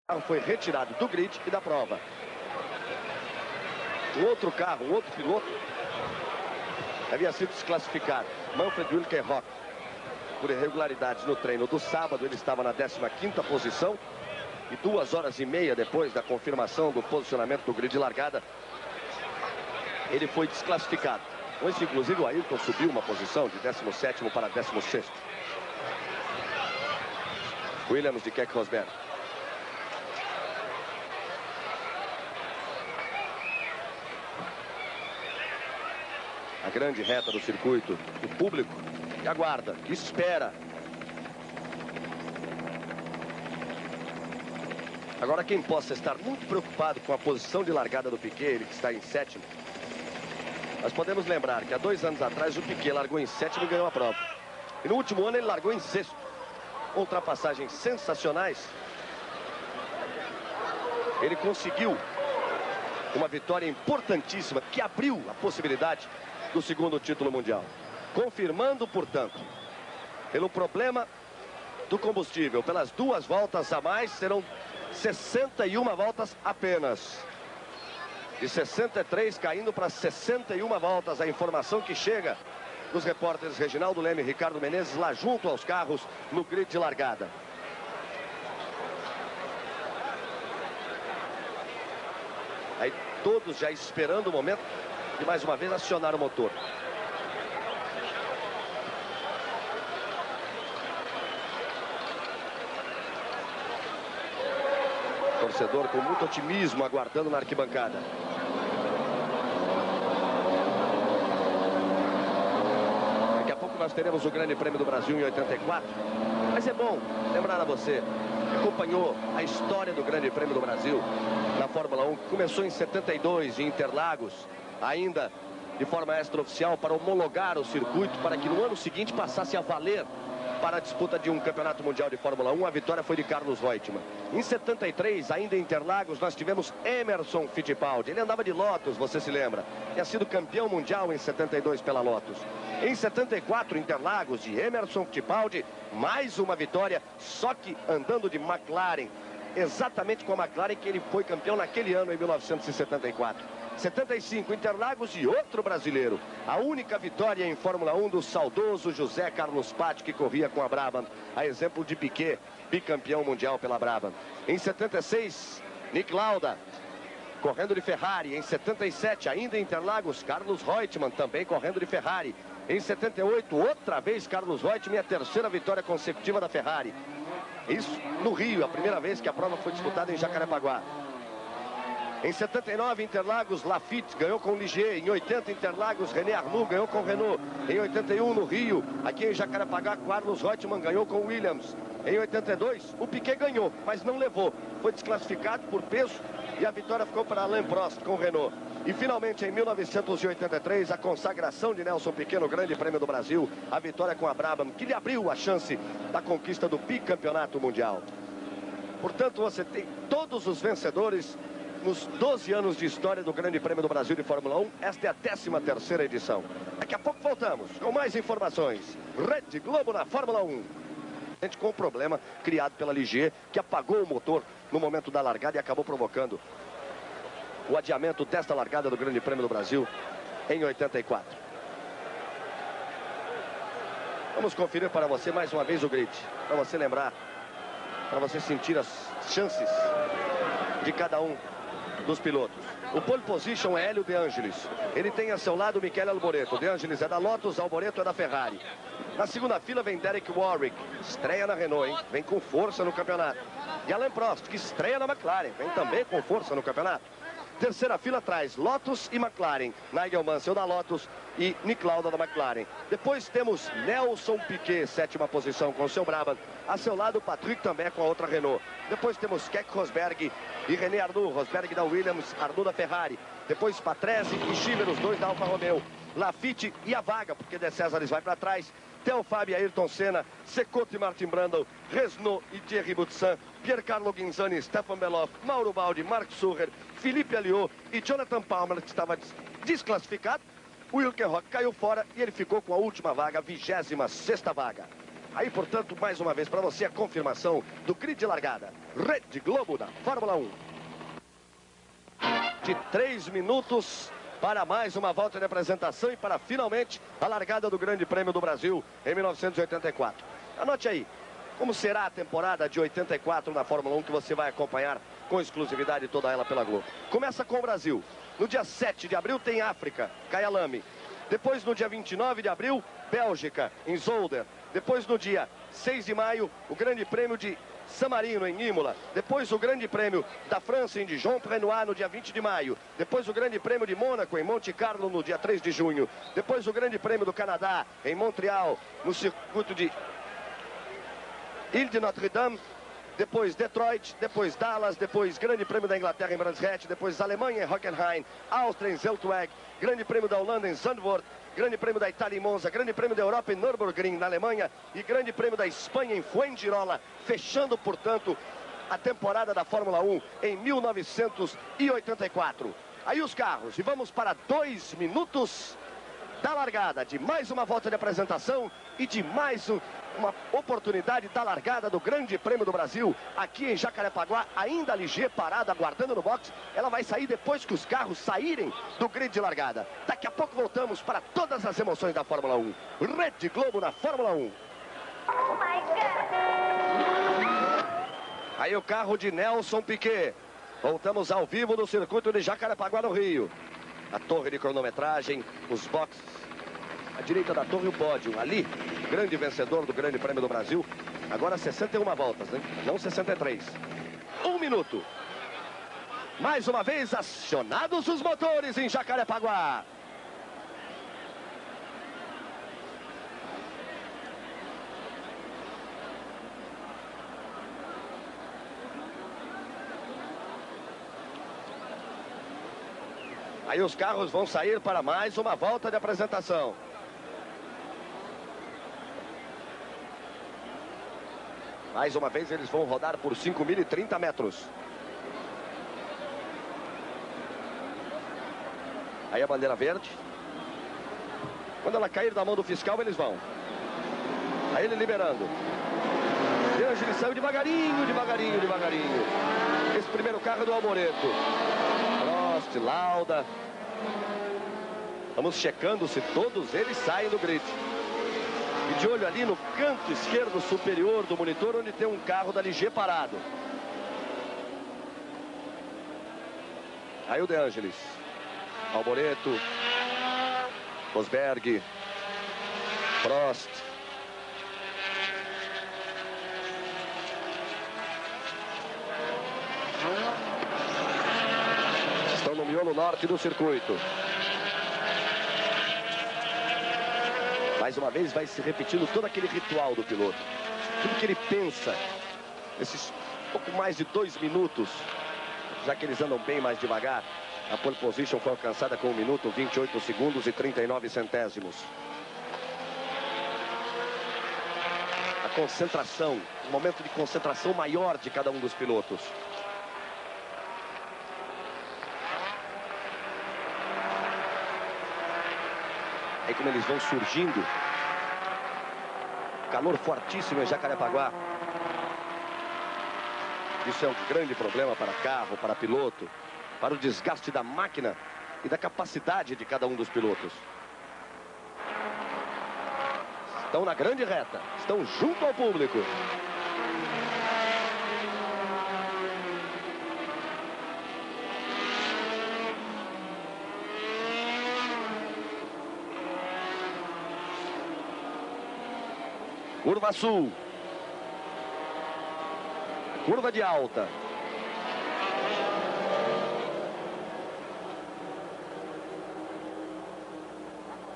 carro foi retirado do grid e da prova. Um outro carro, um outro piloto, havia sido desclassificado. Manfred Wilkenrock, por irregularidades no treino do sábado, ele estava na 15ª posição. E 2 horas e meia depois da confirmação do posicionamento do grid de largada, ele foi desclassificado. Com isso, inclusive, o Ayrton subiu uma posição de 17º para 16º. Williams de Keck Rosberg. A grande reta do circuito, o público que aguarda, que espera. Agora, quem possa estar muito preocupado com a posição de largada do Piquet, ele que está em 7º, nós podemos lembrar que há 2 anos atrás o Piquet largou em 7º e ganhou a prova. E no último ano ele largou em 6º. Ultrapassagens sensacionais. Ele conseguiu uma vitória importantíssima que abriu a possibilidade do 2º título mundial. Confirmando, portanto, pelo problema do combustível, pelas 2 voltas a mais, serão 61 voltas apenas. De 63 caindo para 61 voltas. A informação que chega dos repórteres Reginaldo Leme e Ricardo Menezes lá junto aos carros no grid de largada. Aí todos já esperando o momento de mais uma vez acionar o motor. Torcedor com muito otimismo aguardando na arquibancada. Daqui a pouco nós teremos o Grande Prêmio do Brasil em 84. Mas é bom lembrar a você que acompanhou a história do Grande Prêmio do Brasil na Fórmula 1, que começou em 72 em Interlagos, ainda de forma extraoficial, para homologar o circuito, para que no ano seguinte passasse a valer para a disputa de um campeonato mundial de Fórmula 1. A vitória foi de Carlos Reutemann. Em 73, ainda em Interlagos, nós tivemos Emerson Fittipaldi. Ele andava de Lotus, você se lembra? Tinha sido campeão mundial em 72 pela Lotus. Em 74, Interlagos, de Emerson Fittipaldi, mais uma vitória, só que andando de McLaren. Exatamente com a McLaren que ele foi campeão naquele ano, em 1974. 75, Interlagos, e outro brasileiro. A única vitória em Fórmula 1 do saudoso José Carlos Patti, que corria com a Brabham. A exemplo de Piquet, bicampeão mundial pela Brabham. Em 76, Nick Lauda, correndo de Ferrari. Em 77, ainda em Interlagos, Carlos Reutemann, também correndo de Ferrari. Em 78, outra vez Carlos Reutemann, e a 3ª vitória consecutiva da Ferrari. Isso no Rio, a primeira vez que a prova foi disputada em Jacarepaguá. Em 79, Interlagos, Lafitte ganhou com Ligier. Em 80, Interlagos, René Arnoux ganhou com Renault. Em 81, no Rio, aqui em Jacarepaguá, Carlos Reutemann ganhou com Williams. Em 82, o Piquet ganhou, mas não levou. Foi desclassificado por peso e a vitória ficou para Alain Prost com Renault. E finalmente, em 1983, a consagração de Nelson Piquet no Grande Prêmio do Brasil. A vitória com a Brabham, que lhe abriu a chance da conquista do bicampeonato mundial. Portanto, você tem todos os vencedores nos 12 anos de história do Grande Prêmio do Brasil de Fórmula 1. Esta é a 13ª edição. Daqui a pouco voltamos com mais informações. Rede Globo na Fórmula 1. Com o problema criado pela Ligier, que apagou o motor no momento da largada e acabou provocando o adiamento desta largada do Grande Prêmio do Brasil em 84. Vamos conferir para você mais uma vez o grid, para você lembrar, para você sentir as chances de cada um dos pilotos. O pole position é Hélio De Angelis. Ele tem a seu lado Michele Alboreto. De Angelis é da Lotus, Alboreto é da Ferrari. Na segunda fila vem Derek Warwick, estreia na Renault, hein? Vem com força no campeonato. E Alain Prost, que estreia na McLaren, vem também com força no campeonato. Terceira fila atrás, Lotus e McLaren. Nigel Mansell da Lotus e Nick Lauda da McLaren. Depois temos Nelson Piquet, 7ª posição com o seu Brabham. A seu lado, Patrick também com a outra Renault. Depois temos Keck Rosberg e René Arnoux. Rosberg da Williams, Arnoux da Ferrari. Depois Patrese e Schiller, os dois da Alfa Romeo. Lafitte e a vaga, porque De Césares vai para trás. Theo Fabi, Ayrton Senna, Cecotto e Martin Brundle, Resnaud e Thierry Boutsen, Piercarlo Ghinzani, Stefan Beloff, Mauro Baldi, Mark Sucher, Philippe Alliot e Jonathan Palmer, que estava desclassificado. O Wilkenrock caiu fora e ele ficou com a última vaga, a 26ª vaga. Aí, portanto, mais uma vez para você a confirmação do grid de largada. Rede Globo da Fórmula 1. De 3 minutos para mais uma volta de apresentação e para finalmente a largada do Grande Prêmio do Brasil em 1984. Anote aí, como será a temporada de 84 na Fórmula 1 que você vai acompanhar com exclusividade toda ela pela Globo. Começa com o Brasil. No dia 7 de abril tem África, Kyalami. Depois no dia 29 de abril, Bélgica, em Zolder. Depois no dia 6 de maio, o Grande Prêmio de San Marino, em Imola. Depois o Grande Prêmio da França, em Dijon-Prenois, no dia 20 de maio. Depois o Grande Prêmio de Mônaco, em Monte Carlo, no dia 3 de junho. Depois o Grande Prêmio do Canadá, em Montreal, no circuito de Ile de Notre-Dame. Depois Detroit, depois Dallas, depois Grande Prêmio da Inglaterra em Brands Hatch, depois Alemanha em Hockenheim, Áustria em Zeltweg, Grande Prêmio da Holanda em Zandvoort, Grande Prêmio da Itália em Monza, Grande Prêmio da Europa em Nürburgring, na Alemanha, e Grande Prêmio da Espanha em Fuengirola, fechando, portanto, a temporada da Fórmula 1 em 1984. Aí os carros, e vamos para 2 minutos da largada de mais uma volta de apresentação e de mais uma oportunidade da largada do Grande Prêmio do Brasil aqui em Jacarepaguá, ainda a Ligier parada, aguardando no box. Ela vai sair depois que os carros saírem do grid de largada. Daqui a pouco voltamos para todas as emoções da Fórmula 1. Rede Globo na Fórmula 1. Oh my God. Aí o carro de Nelson Piquet. Voltamos ao vivo no circuito de Jacarepaguá, no Rio. A torre de cronometragem, os boxes, à direita da torre o pódio, ali, grande vencedor do Grande Prêmio do Brasil, agora 61 voltas, né? Não 63. 1 minuto. Mais uma vez acionados os motores em Jacarepaguá. Aí os carros vão sair para mais uma volta de apresentação. Mais uma vez eles vão rodar por 5.030 metros. Aí a bandeira verde. Quando ela cair da mão do fiscal, eles vão. Aí ele liberando. De Angelis saiu devagarinho, devagarinho, devagarinho. Esse primeiro carro é do Alboreto. Prost, Lauda. Vamos checando se todos eles saem do grid. E de olho ali no canto esquerdo superior do monitor, onde tem um carro da Ligier parado. Aí o De Angelis. Alboreto. Rosberg. Prost. Estão no miolo norte do circuito. Mais uma vez vai se repetindo todo aquele ritual do piloto. Tudo que ele pensa. Esses pouco mais de 2 minutos. Já que eles andam bem mais devagar. A pole position foi alcançada com 1 minuto, 28 segundos e 39 centésimos. A concentração. Um momento de concentração maior de cada um dos pilotos. Aí como eles vão surgindo. Calor fortíssimo em Jacarepaguá. Isso é um grande problema para carro, para piloto, para o desgaste da máquina e da capacidade de cada um dos pilotos. Estão na grande reta, estão junto ao público. Curva sul. Curva de alta.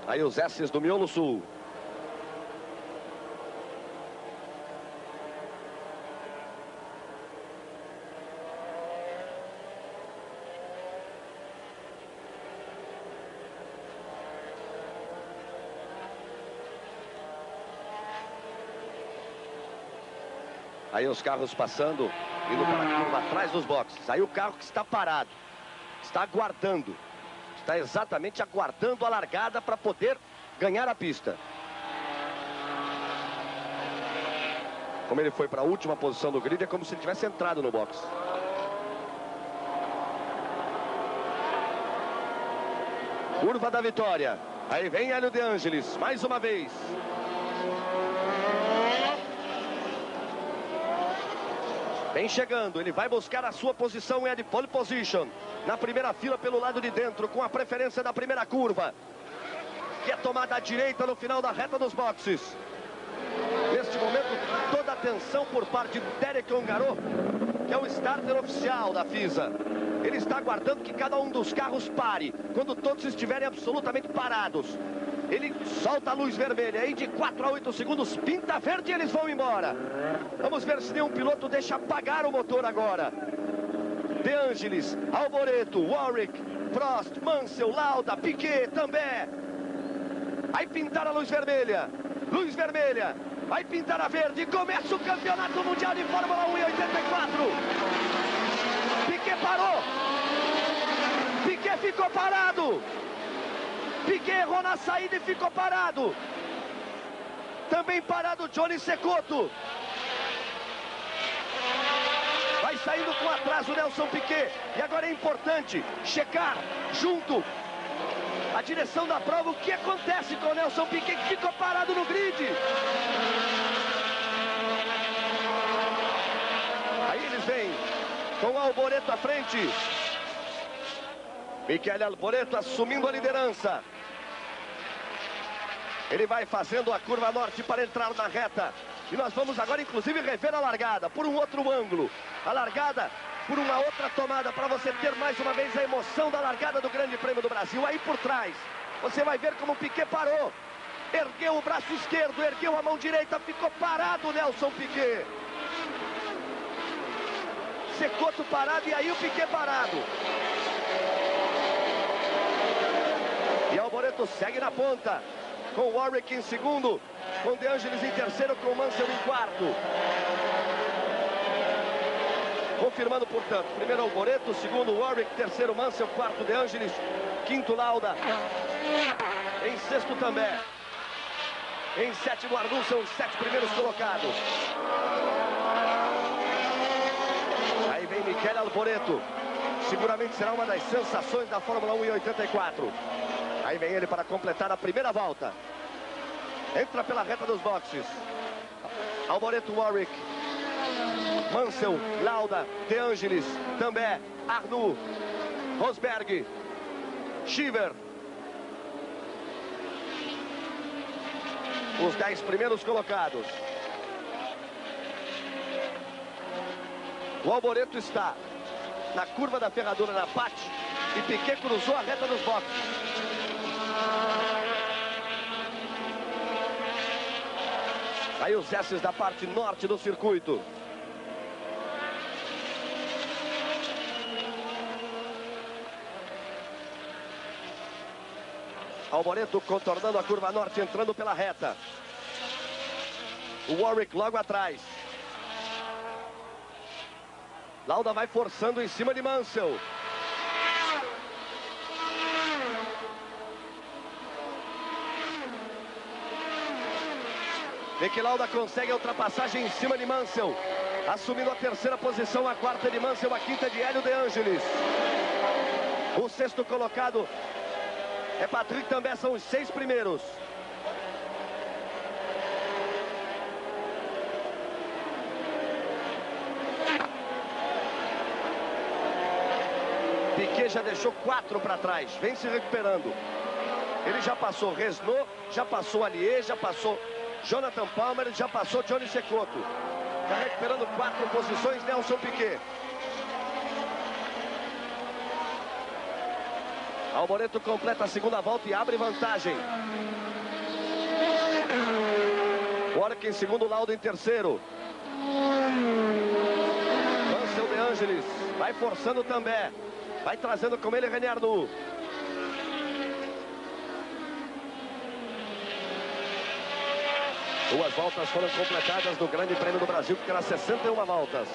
Aí os S's do miolo sul. Aí os carros passando, indo para a curva atrás dos boxes. Aí o carro que está parado, está aguardando. Está exatamente aguardando a largada para poder ganhar a pista. Como ele foi para a última posição do grid, é como se ele tivesse entrado no box. Curva da vitória. Aí vem Hélio De Angelis, mais uma vez. Vem chegando, ele vai buscar a sua posição, é de pole position. Na primeira fila pelo lado de dentro, com a preferência da primeira curva. Que é tomada à direita no final da reta dos boxes. Neste momento, toda a atenção por parte de Derek Ongaro, que é o starter oficial da FISA. Ele está aguardando que cada um dos carros pare, quando todos estiverem absolutamente parados. Ele solta a luz vermelha, aí de 4 a 8 segundos, pinta verde e eles vão embora. Vamos ver se nenhum piloto deixa apagar o motor agora. De Angelis, Alboreto, Warwick, Prost, Mansell, Lauda, Piquet também. Aí pintar a luz vermelha, vai pintar a verde, começa o Campeonato Mundial de Fórmula 1 em 84. Piquet parou, Piquet ficou parado, Piquet errou na saída e ficou parado. Também parado Johnny Cecotto. Vai saindo com atraso Nelson Piquet. E agora é importante checar junto a direção da prova o que acontece com o Nelson Piquet, que ficou parado no grid. Aí eles vêm com o Alboreto à frente. Michele Alboreto assumindo a liderança. Ele vai fazendo a curva norte para entrar na reta. E nós vamos agora, inclusive, rever a largada por um outro ângulo. A largada por uma outra tomada, para você ter mais uma vez a emoção da largada do Grande Prêmio do Brasil. Aí por trás, você vai ver como o Piquet parou. Ergueu o braço esquerdo, ergueu a mão direita, ficou parado o Nelson Piquet. Cecotto parado e aí o Piquet parado. E Alboreto segue na ponta, com o Warwick em segundo, com De Angelis em terceiro, com o Mansell em quarto. Confirmando, portanto, primeiro Alboreto, segundo Warwick, terceiro Mansell, quarto De Angelis, quinto Lauda, em sexto também. Em sétimo Arnoux, são os 7 primeiros colocados. Aí vem Michele Alboreto, seguramente será uma das sensações da Fórmula 1 em 84. Aí vem ele para completar a primeira volta. Entra pela reta dos boxes. Alboreto, Warwick, Mansell, Lauda, De Angelis, também Arnoux, Rosberg, Cheever. Os 10 primeiros colocados. O Alboreto está na curva da ferradura na Pátio e Piquet cruzou a reta dos boxes. Aí os S's da parte norte do circuito. Alboreto contornando a curva norte, entrando pela reta. O Warwick logo atrás. Lauda vai forçando em cima de Mansell. Niki Lauda consegue a ultrapassagem em cima de Mansell, assumindo a terceira posição, a quarta de Mansell, a quinta de Hélio De Angelis. O sexto colocado é Patrick também, são os 6 primeiros. Piquet já deixou 4 para trás, vem se recuperando. Ele já passou Renault, já passou Allier, já passou Jonathan Palmer, já passou Johnny Cecotto. Está recuperando 4 posições Nelson Piquet. Alboreto completa a segunda volta e abre vantagem. Warwick em segundo, Lauda em terceiro. Mansell, De Angelis, vai forçando também. Vai trazendo com ele René Arnoux. Duas voltas foram completadas no Grande Prêmio do Brasil, que terá 61 voltas.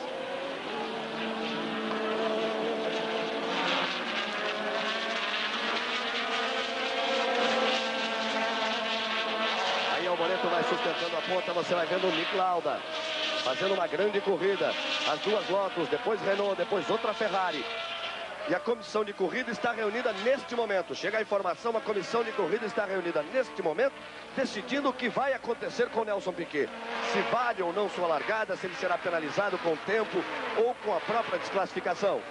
Aí Alboreto vai sustentando a ponta, você vai vendo o Nick Lauda. fazendo uma grande corrida. As duas Lotus, depois Renault, depois outra Ferrari. E a comissão de corrida está reunida neste momento. Chega a informação, a comissão de corrida está reunida neste momento, decidindo o que vai acontecer com o Nelson Piquet. Se vale ou não sua largada, se ele será penalizado com o tempo ou com a própria desclassificação.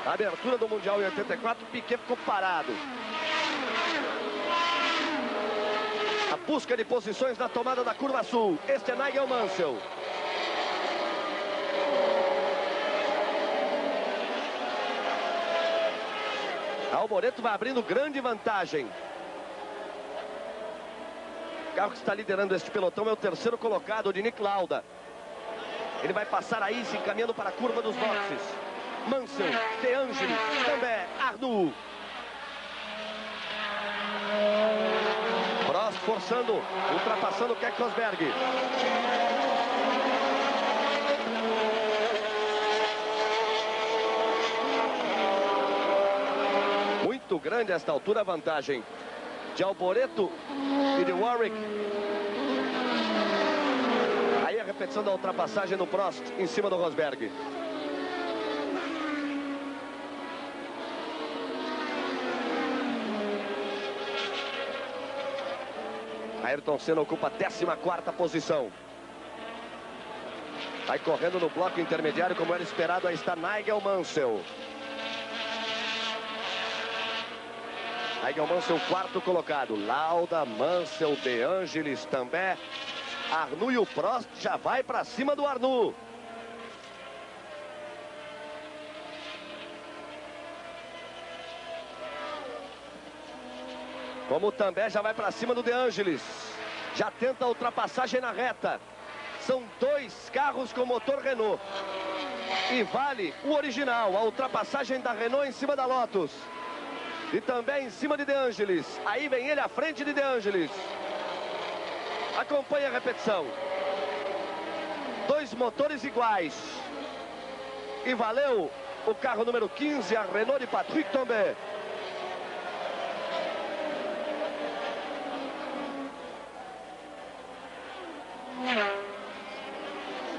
A abertura do Mundial em 84, Piquet ficou parado. A busca de posições na tomada da curva sul. Este é Nigel Mansell. Alboreto vai abrindo grande vantagem. O carro que está liderando este pelotão é o terceiro colocado, de Nick Lauda. Ele vai passar aí, se encaminhando para a curva dos boxes. Mansell, De Angelis, também Arnoux. Prost forçando, ultrapassando o Keck Rosberg. Muito grande a esta altura a vantagem de Alboreto e de Warwick. Aí a repetição da ultrapassagem no Prost em cima do Rosberg. Ayrton Senna ocupa a 14ª posição. Vai correndo no bloco intermediário, como era esperado. Aí está Nigel Mansell. Nigel Mansell, quarto colocado. Lauda, Mansell, De Angelis também. Arnoux e o Prost já vai para cima do Arnoux. Como também já vai para cima do De Angelis. Já tenta a ultrapassagem na reta. São dois carros com motor Renault. E vale o original, a ultrapassagem da Renault em cima da Lotus. E também em cima de De Angelis. Aí vem ele à frente de De Angelis. Acompanhe a repetição. Dois motores iguais. E valeu o carro número 15, a Renault de Patrick Tambay.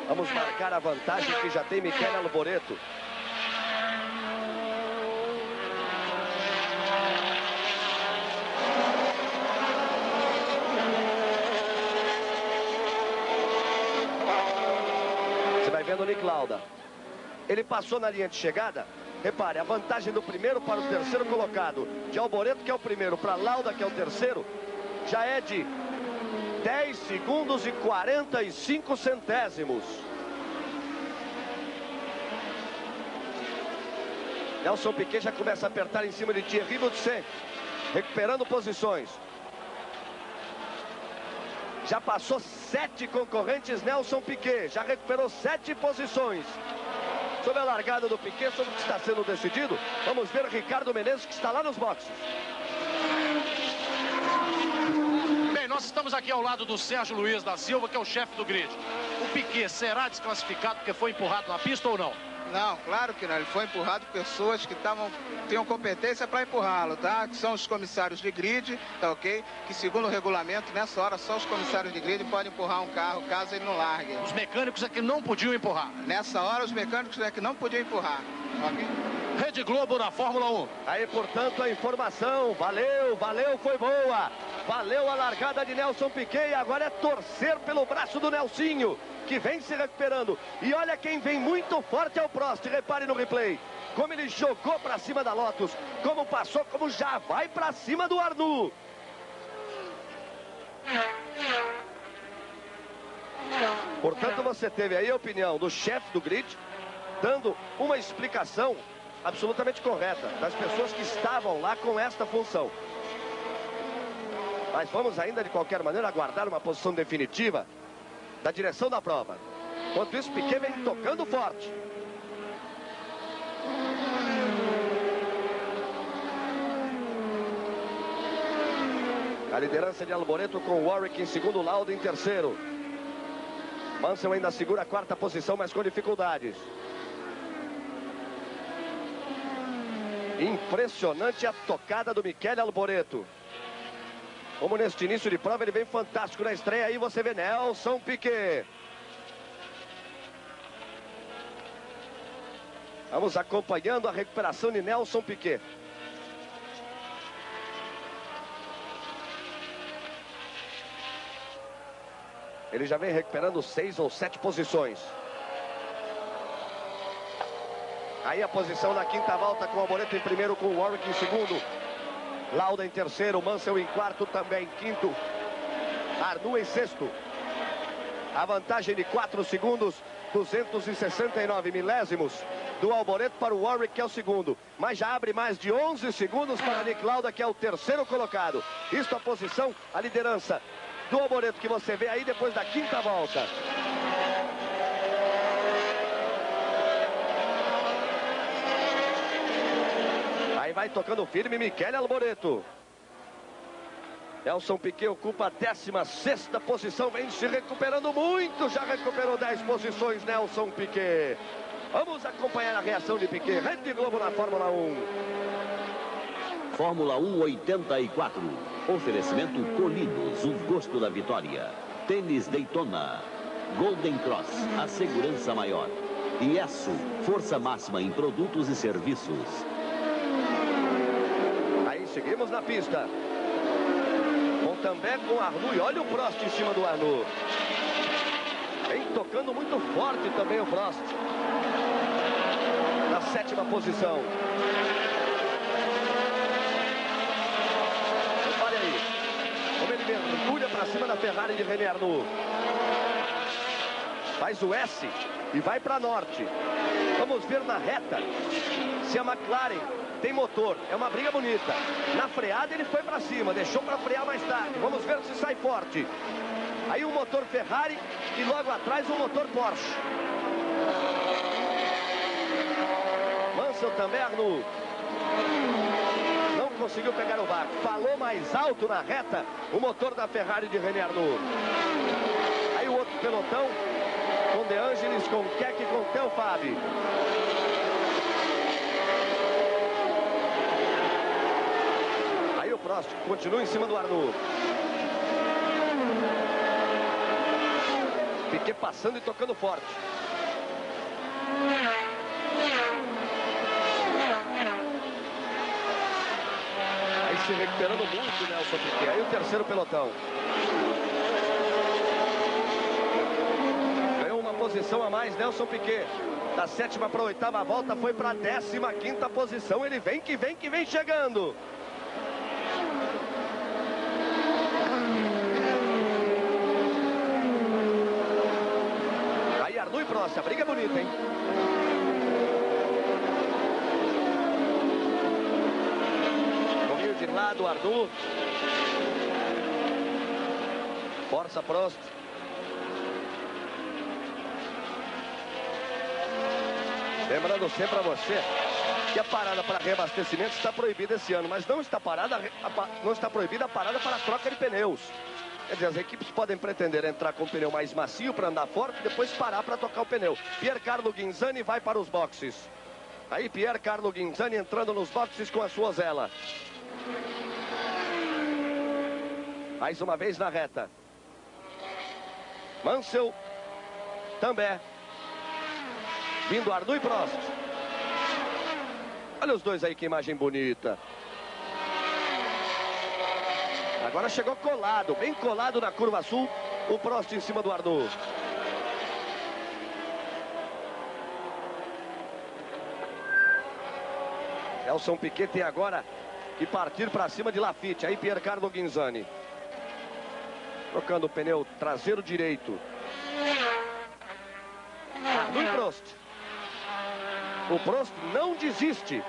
Vamos marcar a vantagem que já tem Michele Alboreto. Você vai vendo o Nick Lauda. Ele passou na linha de chegada. Repare, a vantagem do primeiro para o terceiro colocado, de Alboreto, que é o primeiro, para Lauda, que é o terceiro, já é de 10 segundos e 45 centésimos. Nelson Piquet já começa a apertar em cima de Thierry Boutsen, recuperando posições. Já passou 7 concorrentes Nelson Piquet, já recuperou 7 posições. Sobre a largada do Piquet, sobre o que está sendo decidido, vamos ver Ricardo Menezes, que está lá nos boxes. Nós estamos aqui ao lado do Sérgio Luiz da Silva, que é o chefe do grid. O Piquet será desclassificado porque foi empurrado na pista ou não? Não, claro que não. Ele foi empurrado por pessoas que tinham competência para empurrá-lo, tá? Que são os comissários de grid, tá ok? Que segundo o regulamento, nessa hora, só os comissários de grid podem empurrar um carro caso ele não largue. Os mecânicos é que não podiam empurrar. Nessa hora, os mecânicos é que não podiam empurrar, ok? Rede Globo na Fórmula 1. Aí, portanto, a informação. Valeu, valeu, foi boa. Valeu a largada de Nelson Piquet. E agora é torcer pelo braço do Nelsinho, que vem se recuperando. E olha quem vem muito forte é o Prost. Repare no replay. Como ele jogou para cima da Lotus. Como passou, como já vai para cima do Arnoux. Portanto, você teve aí a opinião do chefe do grid, dando uma explicação absolutamente correta das pessoas que estavam lá com esta função. Mas vamos ainda, de qualquer maneira, aguardar uma posição definitiva da direção da prova. Enquanto isso, Piquet vem tocando forte. A liderança de Alboreto com Warwick em segundo, Lauda em terceiro. Mansell ainda segura a quarta posição, mas com dificuldades. Impressionante a tocada do Michele Alboreto. Como neste início de prova, ele vem fantástico na estreia. Aí você vê Nelson Piquet. Vamos acompanhando a recuperação de Nelson Piquet. Ele já vem recuperando 6 ou 7 posições. Aí a posição na quinta volta com o Alboreto em primeiro, com o Warwick em segundo. Lauda em terceiro, Mansell em quarto, também em quinto. Arnoux em sexto. A vantagem de 4 segundos, 269 milésimos do Alboreto para o Warwick, que é o segundo. Mas já abre mais de 11 segundos para Nick Lauda, que é o terceiro colocado. Isto a posição, a liderança do Alboreto, que você vê aí depois da quinta volta. Aí vai tocando firme Michele Alboreto. Nelson Piquet ocupa a 16ª posição, vem se recuperando muito, já recuperou 10 posições Nelson Piquet. Vamos acompanhar a reação de Piquet. Rede Globo na Fórmula 1. Fórmula 1 84. Oferecimento Colinos, o gosto da vitória. Tênis Daytona. Golden Cross, a segurança maior. Iesu, força máxima em produtos e serviços. Aí seguimos na pista. Também com o Arnoux, e olha o Prost em cima do Arnoux. Vem tocando muito forte também o Prost. Na 7ª posição. Olha aí. Como ele mergulha para cima da Ferrari de René Arnoux. Faz o S e vai para norte. Vamos ver na reta se a McLaren tem motor, é uma briga bonita. Na freada ele foi para cima, deixou para frear mais tarde. Vamos ver se sai forte. Aí o motor Ferrari e logo atrás o motor Porsche. Mansell também, Arnoux. Não conseguiu pegar o vácuo. Falou mais alto na reta o motor da Ferrari de René Arnoux. Aí o outro pelotão com De Angelis, com Keck e com Theo Fabi. Prost continua em cima do Arnoux. Piquet passando e tocando forte. Aí se recuperando muito Nelson Piquet. Aí o terceiro pelotão. Ganhou uma posição a mais Nelson Piquet. Da 7ª para a 8ª volta foi para a 15ª posição. Ele vem que vem chegando. Nossa, a briga é bonita, hein? Comigo de lado, Arnoux. Força Prost. Lembrando sempre a você que a parada para reabastecimento está proibida esse ano, mas não está proibida a parada para a troca de pneus. Quer dizer, as equipes podem pretender entrar com o pneu mais macio para andar forte e depois parar para tocar o pneu. Piercarlo Ghinzani vai para os boxes. Aí Piercarlo Ghinzani entrando nos boxes com a sua Zela. Mais uma vez na reta. Mansell também. Vindo Arnoux e Prost. Olha os dois aí, que imagem bonita. Agora chegou colado, bem colado na curva sul, o Prost em cima do Arnoux. Nelson Piquet tem agora que partir para cima de Laffite. Aí Piercarlo Ghinzani. Trocando o pneu traseiro direito. Arnoux e Prost. O Prost não desiste.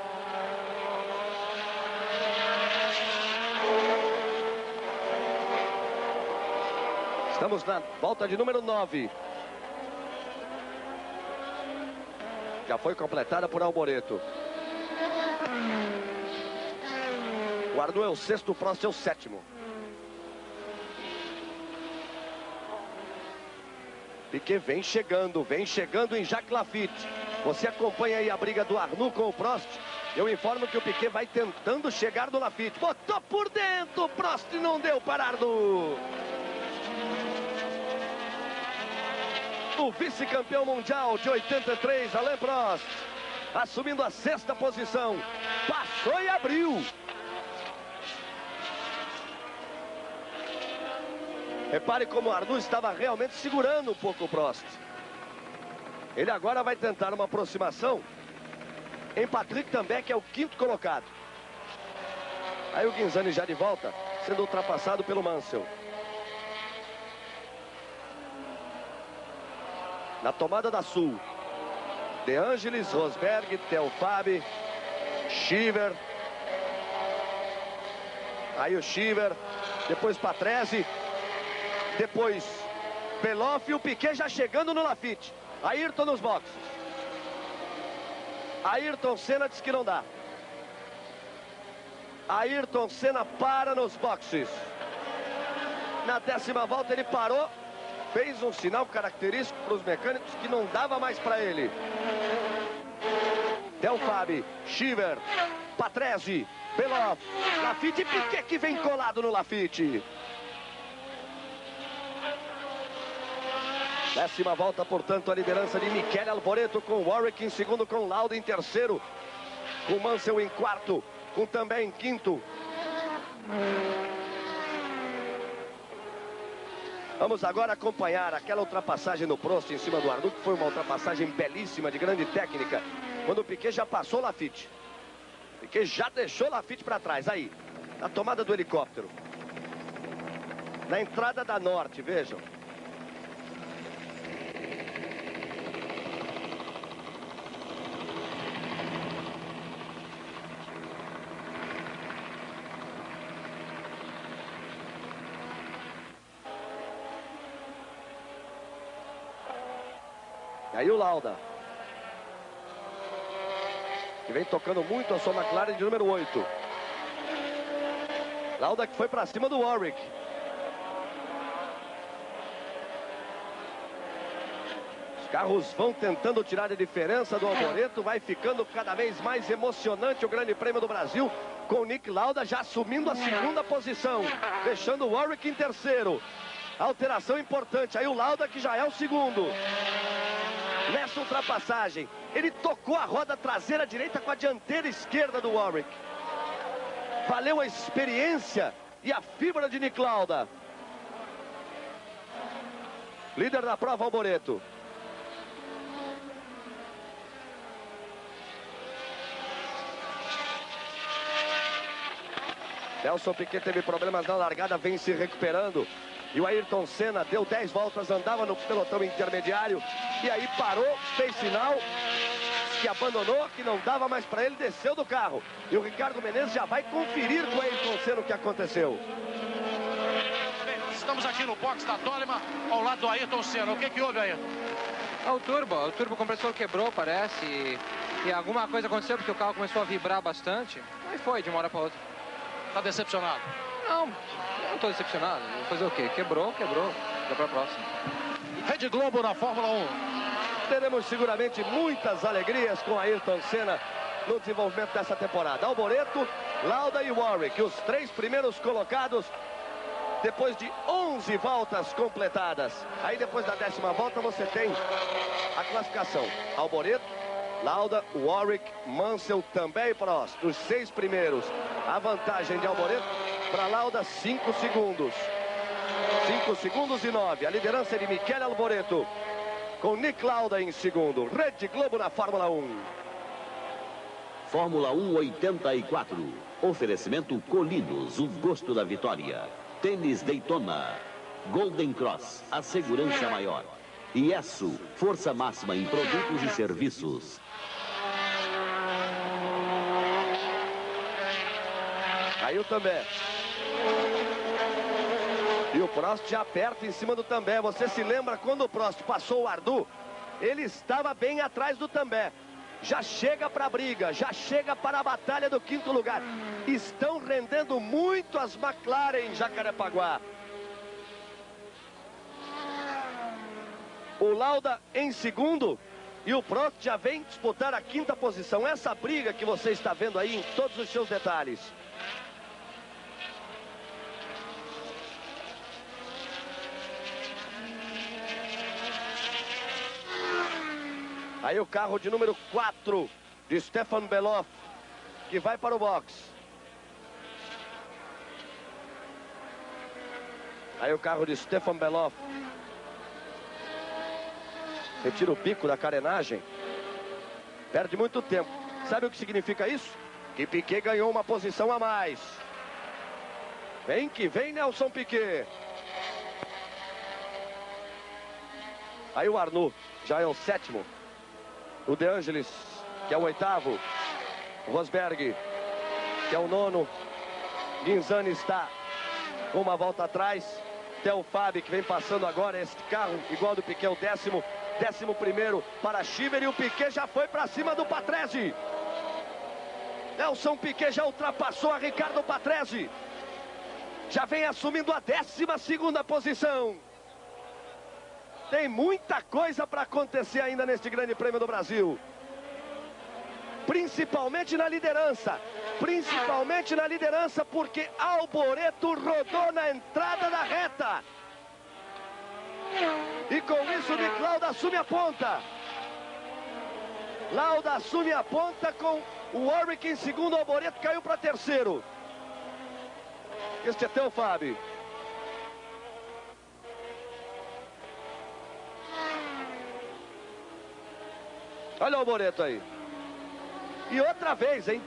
Estamos na volta de número 9. Já foi completada por Alboreto. O Arnoux é o 6º, o Prost é o 7º. Piquet vem chegando em Jacques Laffite. Você acompanha aí a briga do Arnoux com o Prost. Eu informo que o Piquet vai tentando chegar no Laffite. Botou por dentro, Prost não deu para Arnoux. O vice-campeão mundial de 83, Alain Prost, assumindo a 6ª posição. Passou e abriu. Repare como o Arnoux estava realmente segurando um pouco o Prost. Ele agora vai tentar uma aproximação em Patrick também, que é o 5º colocado. Aí o Ghinzani já de volta, sendo ultrapassado pelo Mansell. Na tomada da Sul, De Angelis, Rosberg, Theophane, Cheever. Aí o Cheever, depois Patrese, depois Beloff e o Piquet já chegando no Laffite. Ayrton nos boxes. Ayrton Senna diz que não dá. Ayrton Senna para nos boxes. Na 10ª volta ele parou, fez um sinal característico para os mecânicos que não dava mais para ele. Theophane, Cheever, Patrese, Beloff, Laffite e Piquet que vem colado no Laffite. 10ª volta, portanto, a liderança de Michele Alboreto, com Warwick em segundo, com Lauda em terceiro, com Mansell em quarto, com também em quinto. Vamos agora acompanhar aquela ultrapassagem no Prost em cima do Arnoux, que foi uma ultrapassagem belíssima, de grande técnica, quando o Piquet já passou o Laffite. Piquet já deixou o Laffite para trás, aí, na tomada do helicóptero. Na entrada da Norte, vejam. E aí o Lauda, que vem tocando muito a sua McLaren de número 8. Lauda que foi para cima do Warwick. Os carros vão tentando tirar a diferença do Alboreto. Vai ficando cada vez mais emocionante o Grande Prêmio do Brasil, com o Nick Lauda já assumindo a 2ª posição, deixando o Warwick em terceiro. Alteração importante, aí o Lauda que já é o 2º. Nessa ultrapassagem, ele tocou a roda traseira direita com a dianteira esquerda do Warwick. Valeu a experiência e a fibra de Nick Lauda. Líder da prova, Alboreto. Nelson Piquet teve problemas na largada, vem se recuperando. E o Ayrton Senna deu 10 voltas, andava no pelotão intermediário. E aí parou, fez sinal, que abandonou, que não dava mais para ele, desceu do carro. E o Ricardo Menezes já vai conferir com o Ayrton Senna o que aconteceu. Bem, nós estamos aqui no box da Toleman, ao lado do Ayrton Senna. O que houve, Ayrton? O turbo compressor quebrou, parece. E alguma coisa aconteceu porque o carro começou a vibrar bastante. Aí foi, de uma hora para outra. Tá decepcionado? Não tô decepcionado. Vou fazer o quê? Quebrou. Dá pra próxima. Rede Globo na Fórmula 1. Teremos seguramente muitas alegrias com Ayrton Senna no desenvolvimento dessa temporada. Alboreto, Lauda e Warwick, os 3 primeiros colocados depois de 11 voltas completadas. Aí depois da 10ª volta você tem a classificação. Alboreto, Lauda, Warwick, Mansell, também Prost. Os 6 primeiros. A vantagem de Alboreto para Lauda, 5 segundos. 5 segundos e 9. A liderança de Michele Alboreto, com Nick Lauda em segundo. Rede Globo na Fórmula 1. Fórmula 1 84. Oferecimento Colinos, o gosto da vitória. Tênis Daytona. Golden Cross, a segurança maior. IESSO, força máxima em produtos e serviços. Aí o També. E o Prost já aperta em cima do També. Você se lembra quando o Prost passou o Arnoux? Ele estava bem atrás do També. Já chega para a briga, já chega para a batalha do 5º lugar. Estão rendendo muito as McLaren em Jacarepaguá. O Lauda em segundo, E o Prost já vem disputar a 5ª posição. Essa briga que você está vendo aí em todos os seus detalhes. Aí o carro de número 4 de Stefan Beloff, que vai para o box. Aí o carro de Stefan Beloff retira o bico da carenagem. Perde muito tempo. Sabe o que significa isso? Que Piquet ganhou uma posição a mais. Vem que vem Nelson Piquet. Aí o Arnoux já é o 7º. O De Angelis, que é o 8º. O Rosberg, que é o 9º. Ghinzani está com uma volta atrás. Theo Fabi, que vem passando agora. Este carro, igual do Piquet, o 10º. 11º para Chiver. E o Piquet já foi para cima do Patrese. Nelson Piquet já ultrapassou a Ricardo Patrese. Já vem assumindo a 12ª posição. Tem muita coisa para acontecer ainda neste Grande Prêmio do Brasil. Principalmente na liderança. Principalmente na liderança, porque Alboreto rodou na entrada da reta. E com isso, Nick Lauda assume a ponta. Lauda assume a ponta com o Warwick em segundo. Alboreto caiu para 3º. Este é Theo Fabi. Olha o Alboreto aí. E outra vez, hein?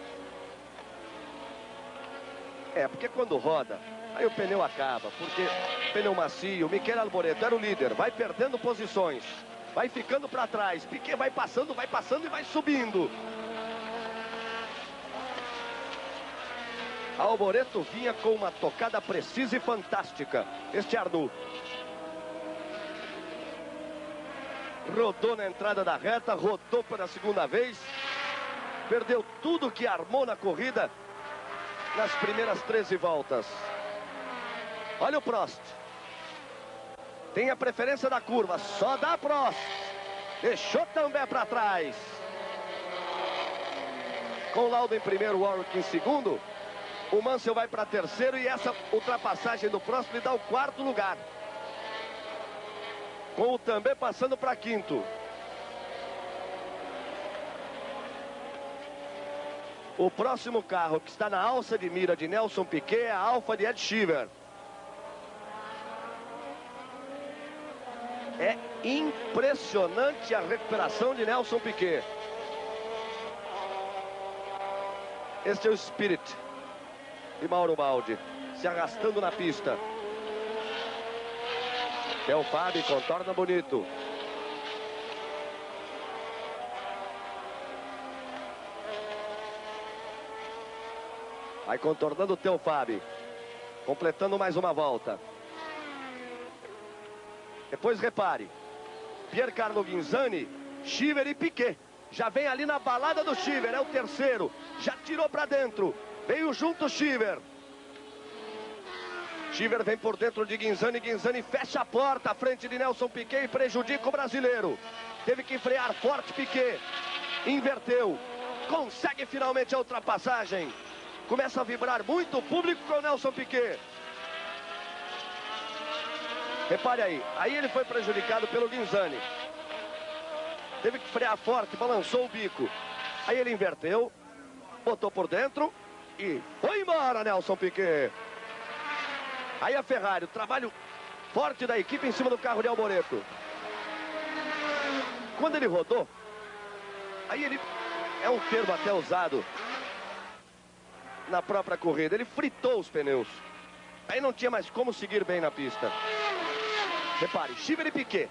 É, porque quando roda, aí o pneu acaba. Porque pneu macio, Michele Alboreto era o líder. Vai perdendo posições. Vai ficando para trás. Piquet vai passando e vai subindo. Alboreto vinha com uma tocada precisa e fantástica. Este Arnoux. Rodou na entrada da reta, rodou pela 2ª vez. Perdeu tudo que armou na corrida nas primeiras 13 voltas. Olha o Prost. Tem a preferência da curva, só dá Prost. Deixou também para trás. Com Lauda em primeiro, Warwick em segundo. O Mansell vai para 3º e essa ultrapassagem do Prost lhe dá o 4º lugar. Com o também passando para 5º. O próximo carro que está na alça de mira de Nelson Piquet é a Alfa de Ed Sheeran. É impressionante a recuperação de Nelson Piquet. Este é o Spirit de Mauro Baldi, se arrastando na pista. Theo Fabi contorna bonito. Vai contornando o Theo Fabi. Completando mais uma volta. Depois repare. Piercarlo Ghinzani, Chiver e Piquet. Já vem ali na balada do Chiver. É o 3º. Já tirou para dentro. Veio junto o Chiver. Chiver vem por dentro de Ghinzani. Ghinzani fecha a porta à frente de Nelson Piquet e prejudica o brasileiro. Teve que frear forte Piquet. Inverteu. Consegue finalmente a ultrapassagem. Começa a vibrar muito o público com o Nelson Piquet. Repare aí. Aí ele foi prejudicado pelo Ghinzani. Teve que frear forte, balançou o bico. Aí ele inverteu. Botou por dentro. E foi embora Nelson Piquet. Aí a Ferrari, o trabalho forte da equipe em cima do carro de Alboreto. Quando ele rodou, aí ele, é um termo até usado na própria corrida, ele fritou os pneus. Aí não tinha mais como seguir bem na pista. Repare, Chiver e Piquet.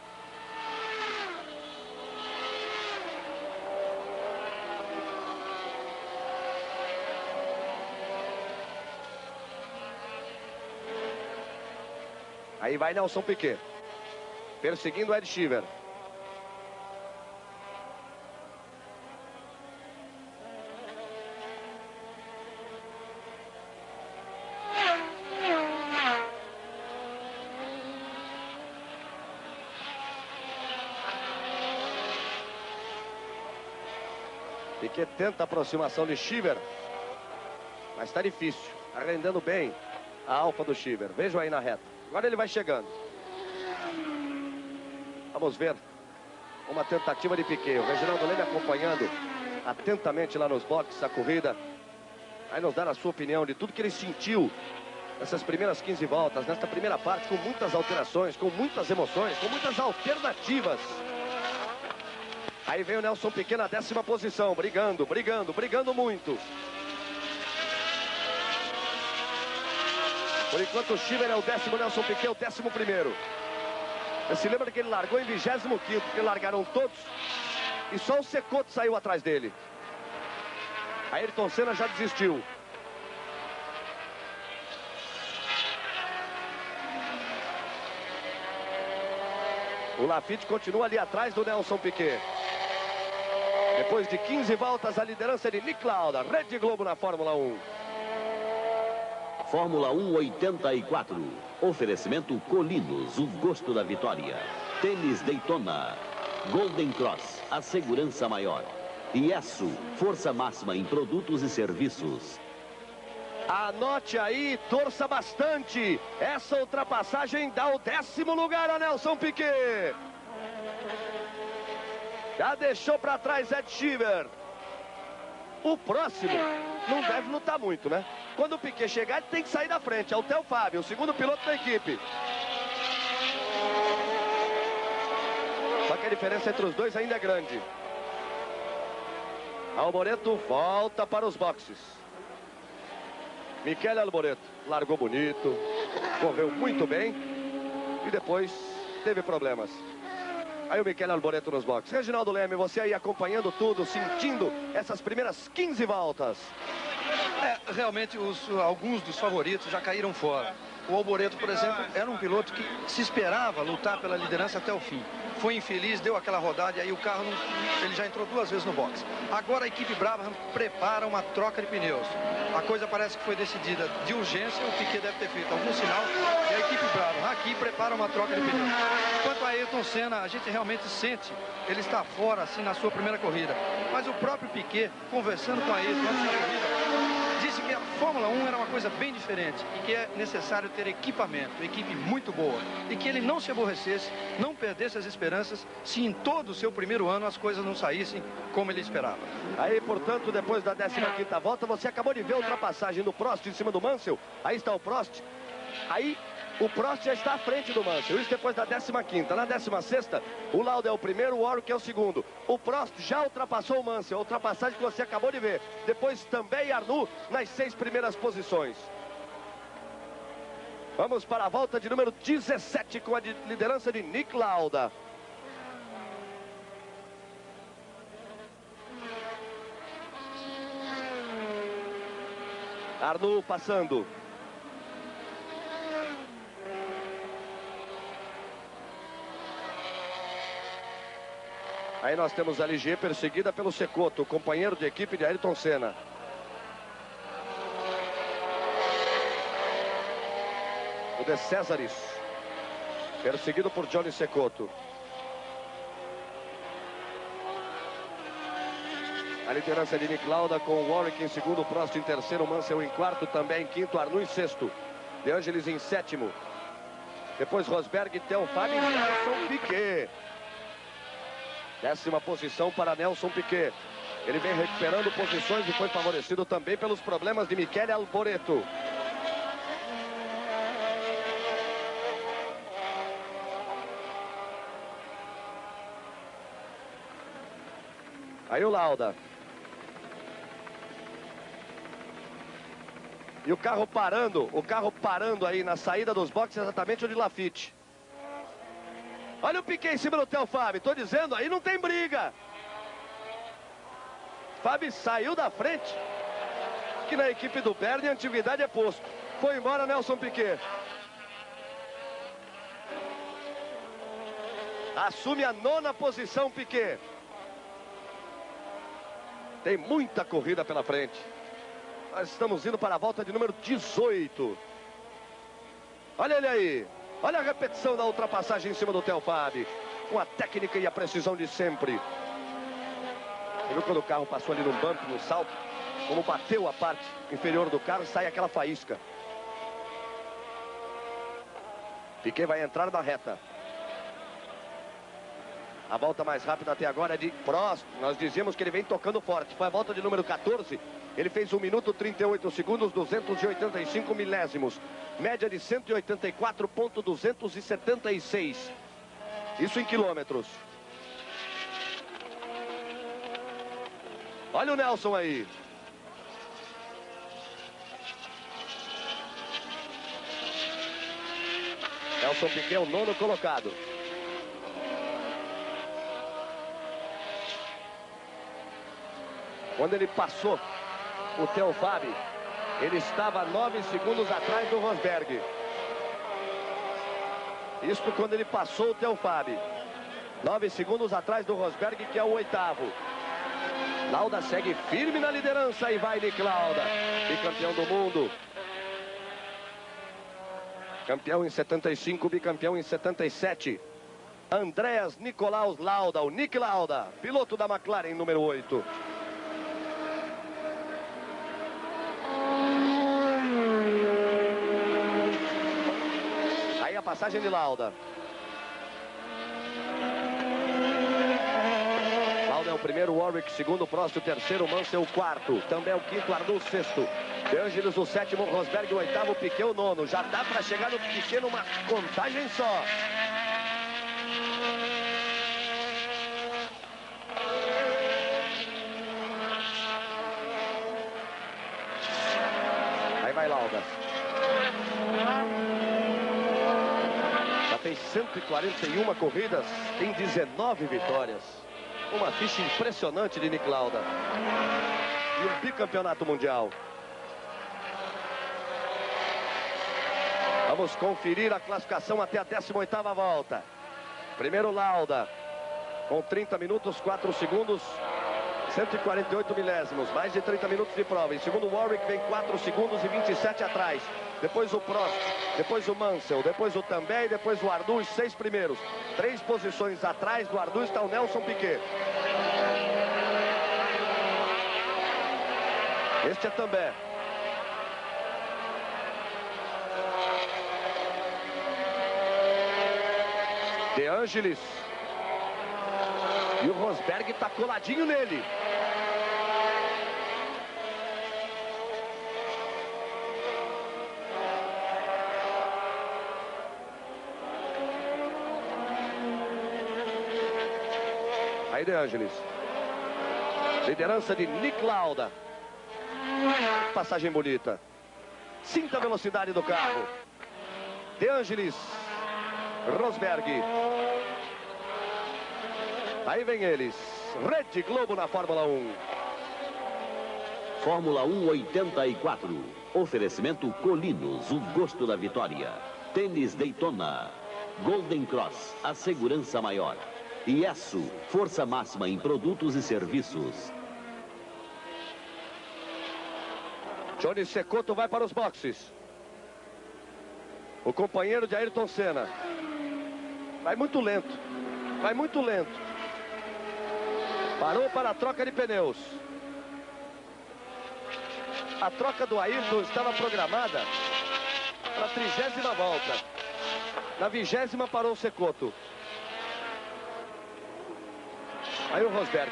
Aí vai Nelson Piquet, perseguindo Ed Sheeran. Piquet tenta a aproximação de Shiver, mas está difícil. Está rendendo bem a Alfa do Shiver. Vejam aí na reta. Agora ele vai chegando. Vamos ver uma tentativa de Piquet. O Reginaldo Leme acompanhando atentamente lá nos boxes a corrida. Aí nos dar a sua opinião de tudo que ele sentiu nessas primeiras 15 voltas, nesta primeira parte, com muitas alterações, com muitas emoções, com muitas alternativas. Aí vem o Nelson Piquet na 10ª posição, brigando muito. Por enquanto o Shiver é o 10º, Nelson Piquet é o 11º. Você se lembra que ele largou em 25º, porque largaram todos e só o Cecotto saiu atrás dele. Ayrton Senna já desistiu. O Laffite continua ali atrás do Nelson Piquet. Depois de 15 voltas, a liderança de Nick Lauda, Rede Globo na Fórmula 1. Fórmula 1 84. Oferecimento Colinos, o gosto da vitória. Tênis Daytona. Golden Cross, a segurança maior. Iesu, força máxima em produtos e serviços. Anote aí, torça bastante. Essa ultrapassagem dá o 10º lugar a Nelson Piquet. Já deixou para trás Ed Shiver. O próximo não deve lutar muito, né? Quando o Piquet chegar, ele tem que sair da frente. É o Theo Fábio, o segundo piloto da equipe. Só que a diferença entre os dois ainda é grande. Alboreto volta para os boxes. Michele Alboreto largou bonito, correu muito bem e depois teve problemas. Aí o Michele Alboreto nos boxes. Reginaldo Leme, você aí acompanhando tudo, sentindo essas primeiras 15 voltas. Realmente alguns dos favoritos já caíram fora. O Alboreto, por exemplo, era um piloto que se esperava lutar pela liderança até o fim. Foi infeliz, deu aquela rodada e aí o carro, ele já entrou 2 vezes no box. Agora a equipe Brabham prepara uma troca de pneus. A coisa parece que foi decidida de urgência, o Piquet deve ter feito algum sinal e a equipe Brabham aqui prepara uma troca de pneus. Quanto a Ayrton Senna, a gente realmente sente, ele está fora assim na sua primeira corrida. Mas o próprio Piquet, conversando com a Ayrton antes da corrida, disse que a Fórmula 1 era uma coisa bem diferente e que é necessário ter equipamento, equipe muito boa. E que ele não se aborrecesse, não perdesse as esperanças se em todo o seu primeiro ano as coisas não saíssem como ele esperava. Aí, portanto, depois da 15ª volta, você acabou de ver a ultrapassagem do Prost em cima do Mansell. Aí está o Prost. Aí o Prost já está à frente do Mansell. Isso depois da 15ª. Na 16ª, o Lauda é o primeiro, o Warwick é o segundo. O Prost já ultrapassou o Mansell. A ultrapassagem que você acabou de ver. Depois também Arnoux nas 6 primeiras posições. Vamos para a volta de número 17 com a liderança de Nick Lauda. Arnoux passando. Aí nós temos a Ligier perseguida pelo Cecotto, companheiro de equipe de Ayrton Senna. O De Cesaris, perseguido por Johnny Cecotto. A liderança de Nick Lauda com o Warwick em segundo, Prost em terceiro, Mansell em quarto, também em quinto, Arnoux em sexto, De Angelis em sétimo. Depois Rosberg, Theo Fábio e Nelson Piquet. 10ª posição para Nelson Piquet. Ele vem recuperando posições e foi favorecido também pelos problemas de Michele Alboreto. Aí o Lauda. E o carro parando aí na saída dos boxes, exatamente onde Laffite. Olha o Piquet em cima do Theo Fábio. Estou dizendo, aí não tem briga. Fábio saiu da frente. Que na equipe do Bernie a antiguidade é posto. Foi embora Nelson Piquet. Assume a 9ª posição Piquet. Tem muita corrida pela frente. Nós estamos indo para a volta de número 18. Olha ele aí. Olha a repetição da ultrapassagem em cima do Theo Fábio. Com a técnica e a precisão de sempre. Você viu quando o carro passou ali no bump, no salto? Como bateu a parte inferior do carro, sai aquela faísca. Piquet vai entrar na reta. A volta mais rápida até agora é de Prost. Nós dizíamos que ele vem tocando forte. Foi a volta de número 14. Ele fez 1 minuto 38 segundos, 285 milésimos. Média de 184,276. Isso em quilômetros. Olha o Nelson aí. Nelson Piquet, o 9º colocado. Quando ele passou o Theo Fabi, ele estava 9 segundos atrás do Rosberg. Isso quando ele passou o Theo Fabi. 9 segundos atrás do Rosberg, que é o 8º. Lauda segue firme na liderança e vai Nick Lauda, bicampeão do mundo. Campeão em 75, bicampeão em 77. Andreas Nicolaus Lauda, o Nick Lauda, piloto da McLaren número 8. Aí a passagem de Lauda. Lauda é o primeiro, Warwick segundo, Prost o terceiro, Mansell o quarto, também o quinto, Arnoux o sexto, De Angelis o sétimo, Rosberg o oitavo, Piquet o nono. Já dá para chegar no Piquet numa contagem só. Aí vai Lauda. Já fez 141 corridas, tem 19 vitórias. Uma ficha impressionante de Nick Lauda. E um bicampeonato mundial. Vamos conferir a classificação até a 18ª volta. Primeiro Lauda, com 30 minutos, 4 segundos, 148 milésimos, mais de 30 minutos de prova. Em segundo, Warwick vem 4 segundos e 27 atrás. Depois o Prost, depois o Mansell, depois o Tambay, depois o Arnoux, os 6 primeiros. 3 posições atrás do Arnoux está o Nelson Piquet. Este é Tambay. De Angelis. E o Rosberg está coladinho nele. Aí De Angelis. Liderança de Nick Lauda. Passagem bonita. Sinta a velocidade do carro. De Angelis. Rosberg. Aí vem eles. Rede Globo na Fórmula 1. Fórmula 1 84. Oferecimento Colinos, o gosto da vitória. Tênis Daytona. Golden Cross, a segurança maior. Iesu, força máxima em produtos e serviços. Johnny Cecotto vai para os boxes. O companheiro de Ayrton Senna. Vai muito lento. Vai muito lento. Parou para a troca de pneus. A troca do Ayrton estava programada para a 30ª volta. Na 20ª parou o Cecotto. Aí o Rosberg,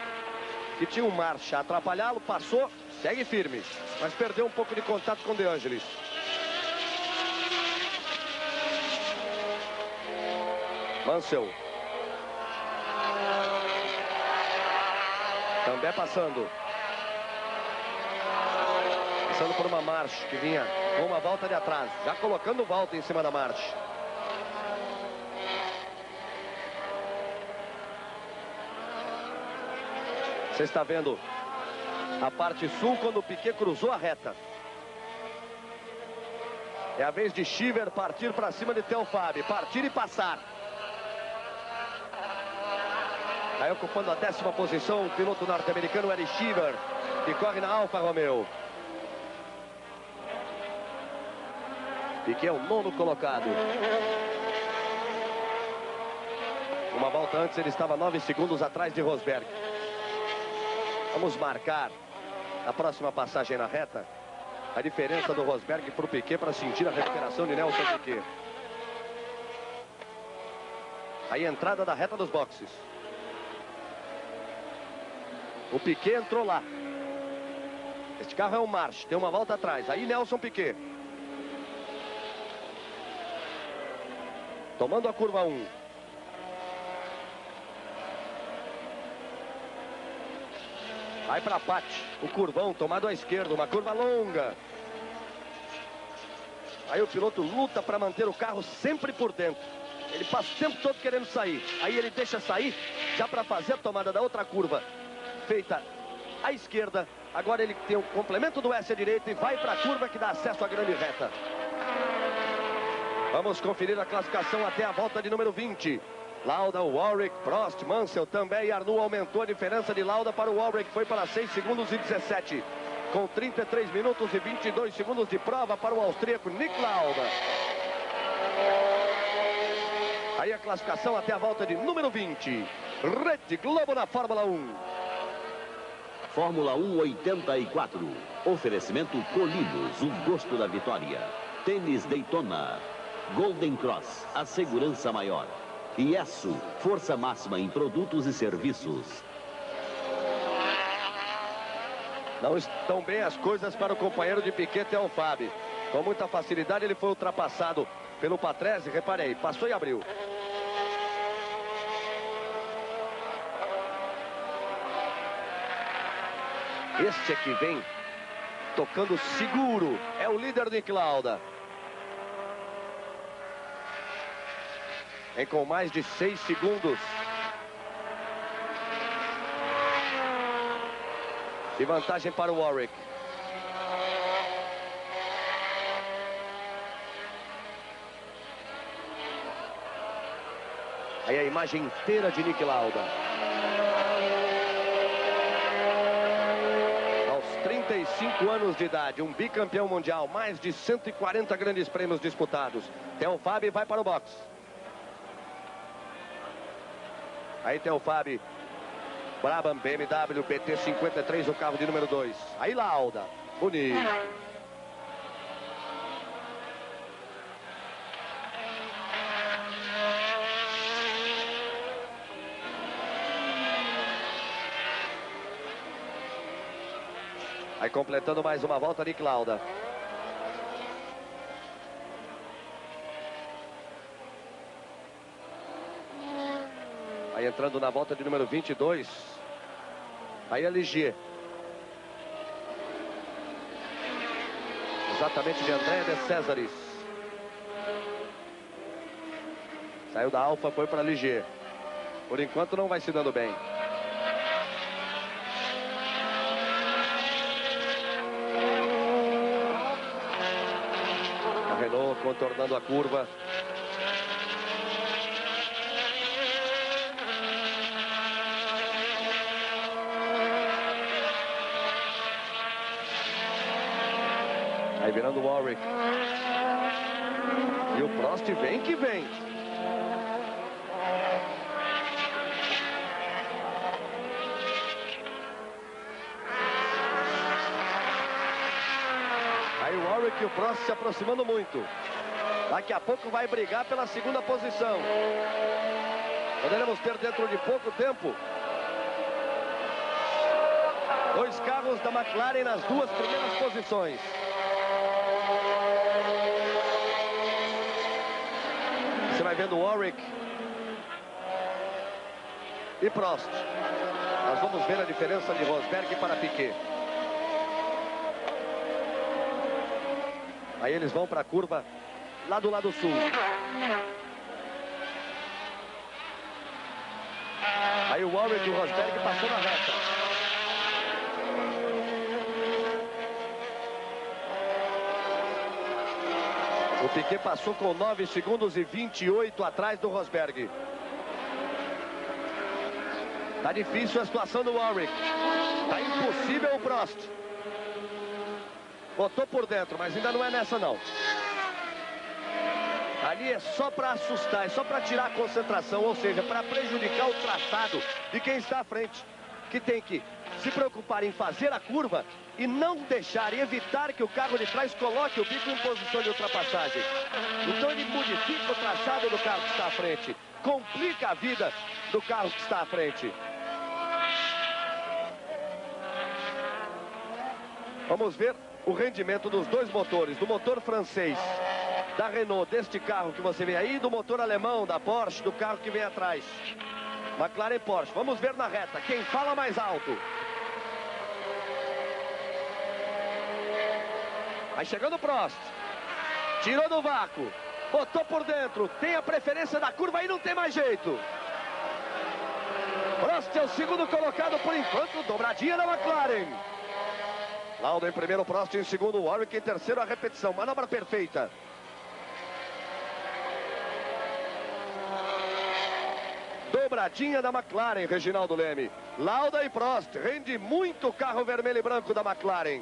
que tinha um marcha a atrapalhá-lo, passou, segue firme. Mas perdeu um pouco de contato com De Angelis. Mansell. Também passando. Passando por uma marcha que vinha com uma volta de atraso. Já colocando volta em cima da marcha. Você está vendo a parte sul quando o Piquet cruzou a reta. É a vez de Cheever partir para cima de Theo Fabi. Partir e passar. Aí ocupando a 10ª posição o piloto norte-americano Eddie Cheever, que corre na Alfa Romeo. Piquet é o 9º colocado. Uma volta antes ele estava 9 segundos atrás de Rosberg. Vamos marcar a próxima passagem na reta a diferença do Rosberg para o Piquet para sentir a recuperação de Nelson Piquet. Aí a entrada da reta dos boxes. O Piquet entrou lá. Este carro é um March, tem uma volta atrás. Aí Nelson Piquet. Tomando a curva 1. Vai para Patti, o curvão tomado à esquerda, uma curva longa. Aí o piloto luta para manter o carro sempre por dentro. Ele passa o tempo todo querendo sair. Aí ele deixa sair já para fazer a tomada da outra curva feita à esquerda. Agora ele tem o complemento do S à direita e vai para a curva que dá acesso à grande reta. Vamos conferir a classificação até a volta de número 20. Lauda, Warwick, Prost, Mansell também. Arnoux aumentou a diferença de Lauda para o Warwick. Foi para 6 segundos e 17. Com 33 minutos e 22 segundos de prova para o austríaco Nick Lauda. Aí a classificação até a volta de número 20. Rede Globo na Fórmula 1. Fórmula 1 84. Oferecimento Colinos, o gosto da vitória. Tênis Daytona. Golden Cross, a segurança maior. IESO, força máxima em produtos e serviços. Não estão bem as coisas para o companheiro de Piquet, Théo Fabi. Com muita facilidade ele foi ultrapassado pelo Patrese. Reparei, passou e abriu. Este é que vem tocando seguro. É o líder de Nick Lauda. Vem com mais de 6 segundos. De vantagem para o Warwick. Aí a imagem inteira de Nick Lauda. Aos 35 anos de idade, um bicampeão mundial, mais de 140 grandes prêmios disputados. Théo Fabi vai para o box. Aí Théo Fabi, Brabham, BMW, PT53, o carro de número 2. Aí Lauda, bonito. Aí completando mais uma volta, Nick Lauda. Aí entrando na volta de número 22. Aí a Ligier. Exatamente de André de Césares. Saiu da Alfa, foi para a Ligier. Por enquanto não vai se dando bem. A Renault contornando a curva. Aí virando o Warwick. E o Prost vem que vem. Aí o Warwick e o Prost se aproximando muito. Daqui a pouco vai brigar pela segunda posição. Poderemos ter dentro de pouco tempo 2 carros da McLaren nas 2 primeiras posições. Você vai vendo Warwick e Prost. Nós vamos ver a diferença de Rosberg para Piquet. Aí eles vão para a curva lá do lado sul. Aí o Warwick e o Rosberg passou na reta. O Piquet passou com 9 segundos e 28 atrás do Rosberg. Tá difícil a situação do Warwick. Tá impossível o Prost. Botou por dentro, mas ainda não é nessa não. Ali é só para assustar, é só para tirar a concentração, ou seja, para prejudicar o traçado de quem está à frente. que tem que se preocupar em fazer a curva e não deixar e evitar que o carro de trás coloque o bico em posição de ultrapassagem. Então ele modifica o traçado do carro que está à frente, complica a vida do carro que está à frente. Vamos ver o rendimento dos dois motores, do motor francês da Renault, deste carro que você vê aí, do motor alemão da Porsche, do carro que vem atrás. McLaren e Porsche. Vamos ver na reta quem fala mais alto. Vai chegando o Prost. Tirou do vácuo. Botou por dentro. Tem a preferência da curva, aí não tem mais jeito. Prost é o segundo colocado por enquanto. Dobradinha da McLaren. Lauda em primeiro, Prost em segundo, Warwick em terceiro, a repetição. Manobra perfeita. Dobradinha da McLaren, Reginaldo Leme. Lauda e Prost. Rende muito o carro vermelho e branco da McLaren.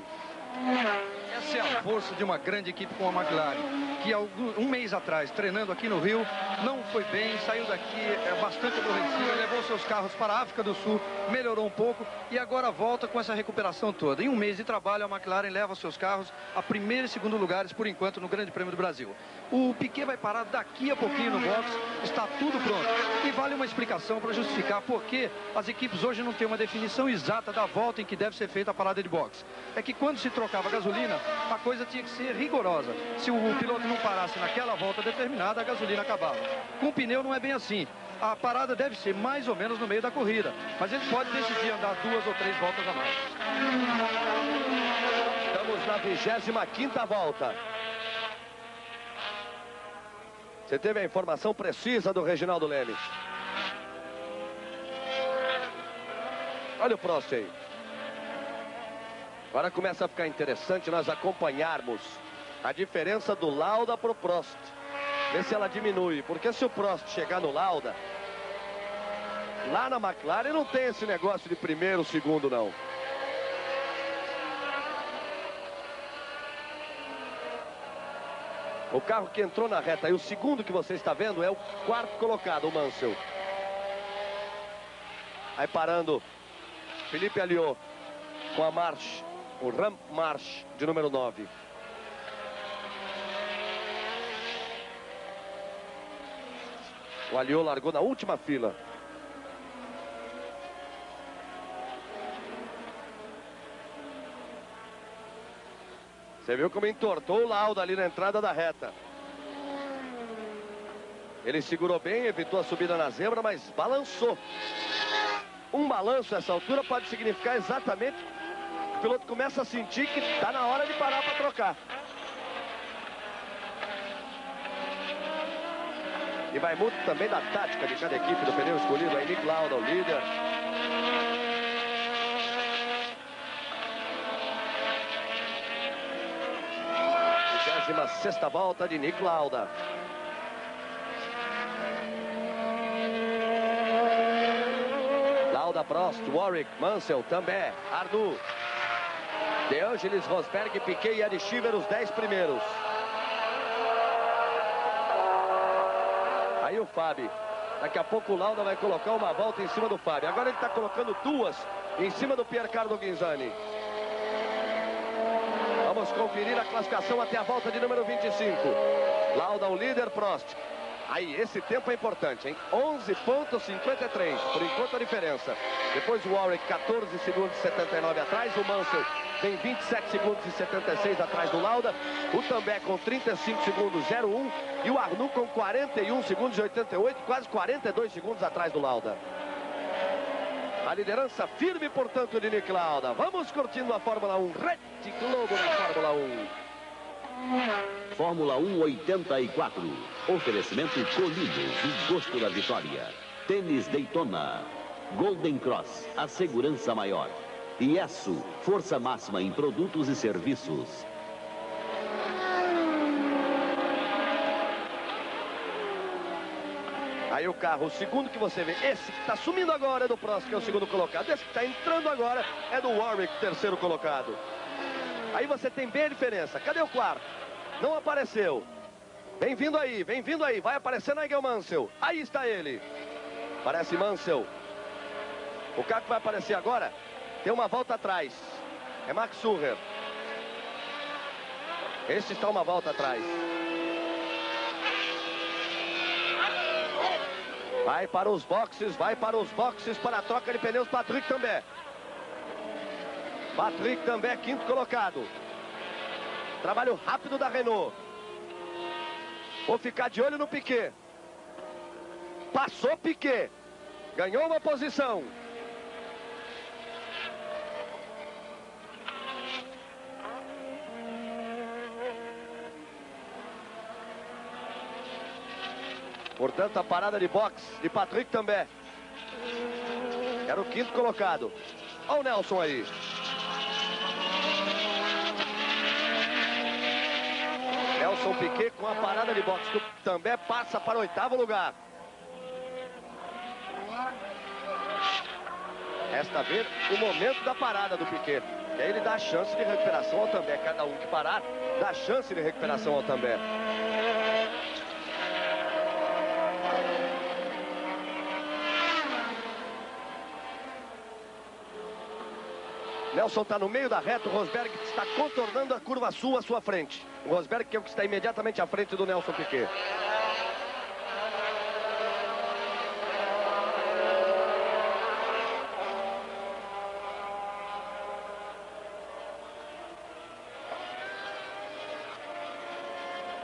Essa é a força de uma grande equipe como a McLaren, que um mês atrás, treinando aqui no Rio, não foi bem, saiu daqui bastante aborrecido, levou seus carros para a África do Sul, melhorou um pouco e agora volta com essa recuperação toda. Em um mês de trabalho, a McLaren leva seus carros a primeiro e segundo lugares, por enquanto, no Grande Prêmio do Brasil. O Piquet vai parar daqui a pouquinho no box, está tudo pronto. E vale uma explicação para justificar por que as equipes hoje não têm uma definição exata da volta em que deve ser feita a parada de box. É que quando se trocava gasolina, a coisa tinha que ser rigorosa. Se o piloto não parasse naquela volta determinada, a gasolina acabava. Com o pneu não é bem assim. A parada deve ser mais ou menos no meio da corrida, mas ele pode decidir andar 2 ou 3 voltas a mais. Estamos na 25ª volta. Você teve a informação precisa do Reginaldo Leme. Olha o Prost aí. Agora começa a ficar interessante nós acompanharmos a diferença do Lauda para o Prost. Ver se ela diminui, porque se o Prost chegar no Lauda, lá na McLaren não tem esse negócio de primeiro, segundo, não. O carro que entrou na reta e o segundo que você está vendo é o quarto colocado, o Mansell. Aí parando Felipe Alliot com a March, o Ram March de número 9. O Alliot largou na última fila. Você viu como entortou o Lauda ali na entrada da reta. Ele segurou bem, evitou a subida na zebra, mas balançou. Um balanço nessa altura pode significar exatamente que o piloto começa a sentir que está na hora de parar para trocar. E vai muito também da tática de cada equipe do pneu escolhido. Aí Nick Lauda, o líder. Sexta volta de Nick Lauda. Lauda, Prost, Warwick, Mansell, Tambay, Arnoux, De Angelis, Rosberg, Piquet e Adi Schiever, os 10 primeiros. Aí o Fábio. Daqui a pouco o Lauda vai colocar uma volta em cima do Fábio. Agora ele está colocando 2 em cima do Piercarlo Ghinzani. Vamos conferir a classificação até a volta de número 25. Lauda o líder, Prost. Aí, esse tempo é importante, hein? 11,53. Por enquanto a diferença. Depois o Warwick, 14 segundos e 79 atrás. O Mansell tem 27 segundos e 76 atrás do Lauda. O Tambay com 35 segundos, 01. E o Arnoux com 41 segundos e 88. Quase 42 segundos atrás do Lauda. A liderança firme, portanto, de Nick Lauda. Vamos curtindo a Fórmula 1. Rede Globo na Fórmula 1. Fórmula 1 84. Oferecimento Colinos, o gosto da vitória. Tênis Daytona. Golden Cross, a segurança maior. Iesu, força máxima em produtos e serviços. Aí o carro, o segundo que você vê, esse que está sumindo agora é do Prost, que é o segundo colocado. Esse que está entrando agora é do Warwick, terceiro colocado. Aí você tem bem a diferença. Cadê o quarto? Não apareceu. Bem-vindo aí, bem-vindo aí. Vai aparecer Nigel Mansell. Aí está ele. Parece Mansell. O carro que vai aparecer agora tem uma volta atrás. É Max Surrer. Este está uma volta atrás. Vai para os boxes, para a troca de pneus, Patrick Tambay. Patrick Tambay, quinto colocado. Trabalho rápido da Renault. Vou ficar de olho no Piquet. Passou Piquet. Ganhou uma posição. Portanto, a parada de boxe de Patrick Tambay. Era o quinto colocado. Olha o Nelson aí. Nelson Piquet com a parada de boxe do Tambay passa para o oitavo lugar. Resta ver o momento da parada do Piquet. E aí ele dá a chance de recuperação ao Tambay. Cada um que parar dá chance de recuperação ao Tambay. Nelson está no meio da reta, o Rosberg está contornando a curva sul à sua frente. O Rosberg que é o que está imediatamente à frente do Nelson Piquet.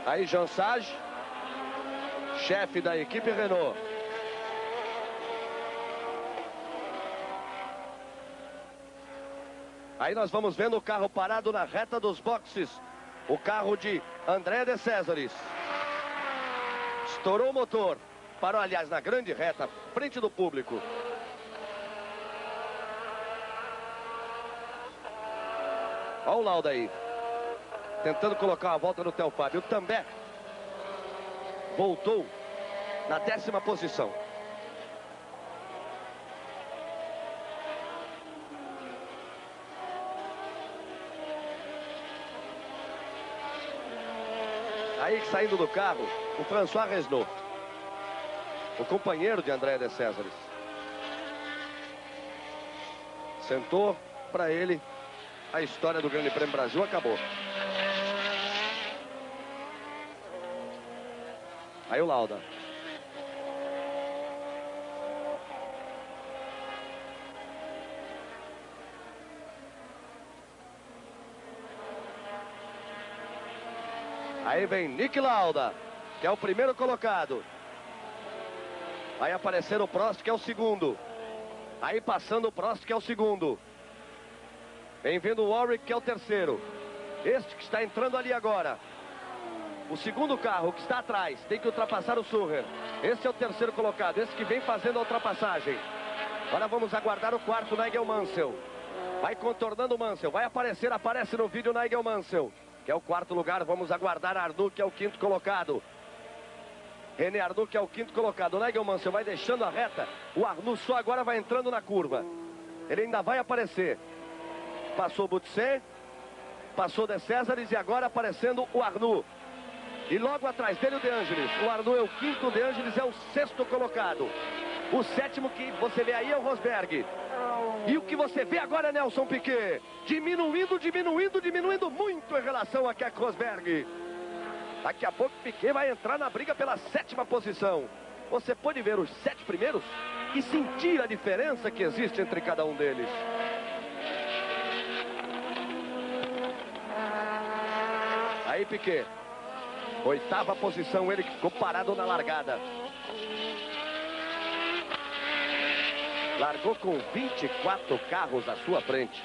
Aí Jean Sage, chefe da equipe Renault. Aí nós vamos vendo o carro parado na reta dos boxes. O carro de André de Césares. Estourou o motor. Parou, aliás, na grande reta, frente do público. Olha o Lauda aí. Tentando colocar uma volta no Theo Fábio. Também voltou na 10ª posição. Aí saindo do carro, o François Resnaud, o companheiro de André de Césares. Sentou para ele, a história do Grande Prêmio Brasil acabou. Aí o Lauda. Aí vem Nick Lauda, que é o primeiro colocado. Vai aparecer o Prost, que é o segundo. Aí passando o Prost, que é o segundo. Vem vindo o Warwick, que é o terceiro. Este que está entrando ali agora. O segundo carro que está atrás tem que ultrapassar o Surrer. Esse é o terceiro colocado, esse que vem fazendo a ultrapassagem. Agora vamos aguardar o quarto, Nigel Mansell. Vai contornando o Mansell, vai aparecer, aparece no vídeo Nigel Mansell, que é o quarto lugar. Vamos aguardar Arnoux, que é o quinto colocado. René Arnoux, que é o quinto colocado. O Nigel Mansell vai deixando a reta. O Arnoux só agora vai entrando na curva. Ele ainda vai aparecer. Passou o Boutsen, passou De Césares e agora aparecendo o Arnoux. E logo atrás dele o De Angelis. O Arnoux é o quinto, o De Angelis é o sexto colocado. O sétimo que você vê aí é o Rosberg. E o que você vê agora é Nelson Piquet. Diminuindo muito em relação a Keck Rosberg. Daqui a pouco Piquet vai entrar na briga pela 7ª posição. Você pode ver os 7 primeiros e sentir a diferença que existe entre cada um deles. Aí Piquet. 8ª posição, ele que ficou parado na largada. Largou com 24 carros à sua frente.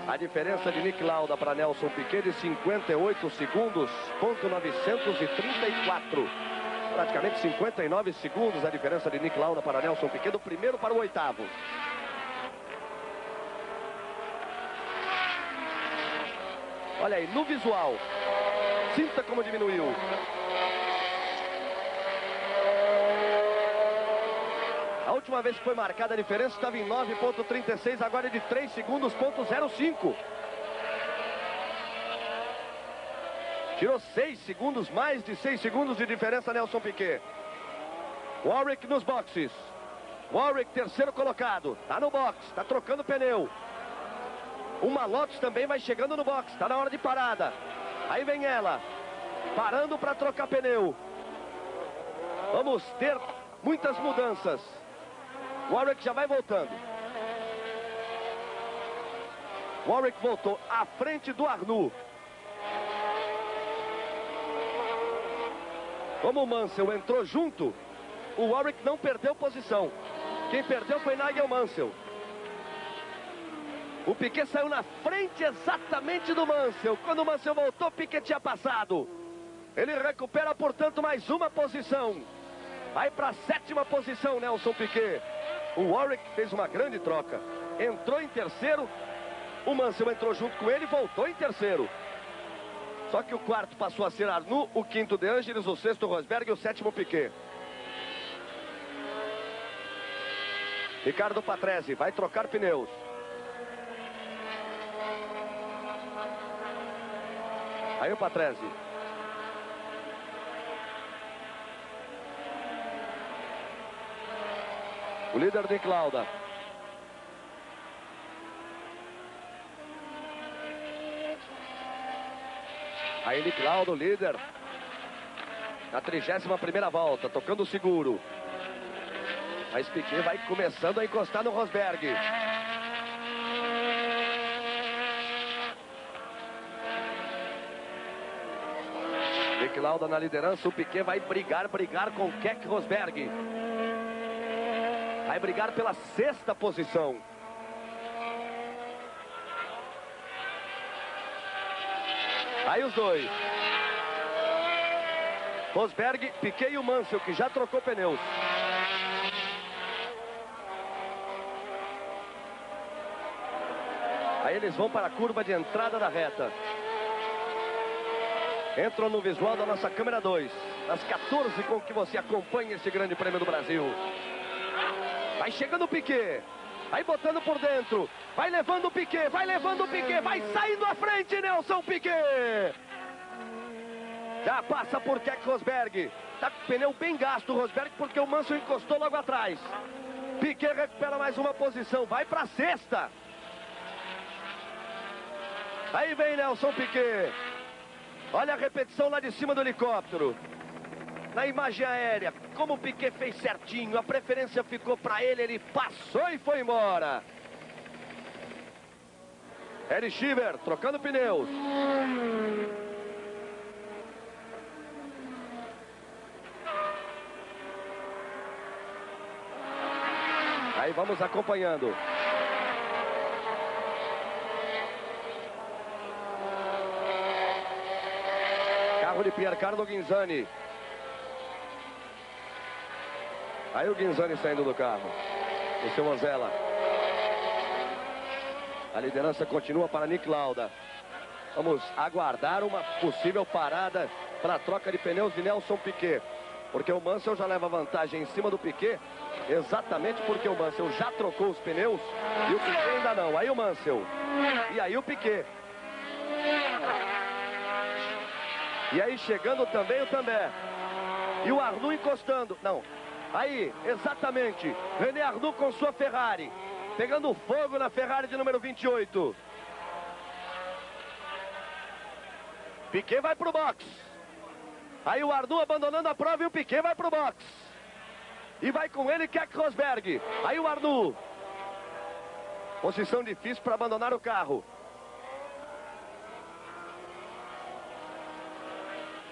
A diferença de Nick Lauda para Nelson Piquet de 58 segundos, ponto 934. Praticamente 59 segundos a diferença de Nick Lauda para Nelson Piquet, do primeiro para o 8º. Olha aí, no visual. Sinta como diminuiu. A última vez que foi marcada a diferença estava em 9,36, agora é de 3 segundos, ponto 05. Tirou 6 segundos, mais de 6 segundos de diferença Nelson Piquet. Warwick nos boxes. Warwick, terceiro colocado. Tá no box, tá trocando pneu. Uma Lotus também vai chegando no box. Tá na hora de parada. Aí vem ela. Parando para trocar pneu. Vamos ter muitas mudanças. Warwick já vai voltando. Warwick voltou à frente do Arnoux. Como o Mansell entrou junto, o Warwick não perdeu posição. Quem perdeu foi Nigel Mansell. O Piquet saiu na frente exatamente do Mansell. Quando o Mansell voltou, Piquet tinha passado. Ele recupera, portanto, mais uma posição. Vai para a 7ª posição, Nelson Piquet. O Warwick fez uma grande troca. Entrou em terceiro. O Mansell entrou junto com ele e voltou em terceiro. Só que o quarto passou a ser Arnoux, o quinto De Angelis, o sexto Rosberg e o sétimo Piquet. Ricardo Patrese vai trocar pneus. Aí o Patrese. O líder Nick Lauda. Aí Nick Lauda, o líder. Na 31ª volta, tocando seguro. Mas Piquet vai começando a encostar no Rosberg. Nick Lauda na liderança, o Piquet vai brigar com Keck Rosberg. Vai brigar pela 6ª posição. Aí os dois. Rosberg, Piquet e o Mansell, que já trocou pneus. Aí eles vão para a curva de entrada da reta. Entram no visual da nossa câmera 2. Das 14 com que você acompanha esse Grande Prêmio do Brasil. Vai chegando o Piquet. Vai botando por dentro. Vai levando o Piquet. Vai levando o Piquet. Vai saindo à frente, Nelson Piquet. Já passa por Keck Rosberg. Tá com o pneu bem gasto o Rosberg porque o Mansell encostou logo atrás. Piquet recupera mais uma posição. Vai para a 6ª. Aí vem Nelson Piquet. Olha a repetição lá de cima do helicóptero. Na imagem aérea, como o Piquet fez certinho, a preferência ficou para ele, ele passou e foi embora. Eric Schieber trocando pneus. Aí vamos acompanhando. Carro de Piercarlo Ghinzani. Aí o Ghinzani saindo do carro. O seu Ozella. A liderança continua para Nick Lauda. Vamos aguardar uma possível parada para a troca de pneus de Nelson Piquet. Porque o Mansell já leva vantagem em cima do Piquet. Exatamente porque o Mansell já trocou os pneus e o Piquet ainda não. Aí o Mansell. E aí o Piquet. E aí chegando também o També. E o Arnoux encostando. Não. Aí, exatamente. René Arnoux com sua Ferrari. Pegando fogo na Ferrari de número 28. Piquet vai pro box. Aí o Arnoux abandonando a prova e o Piquet vai pro box. E vai com ele Keck Rosberg. Aí o Arnoux. Posição difícil para abandonar o carro.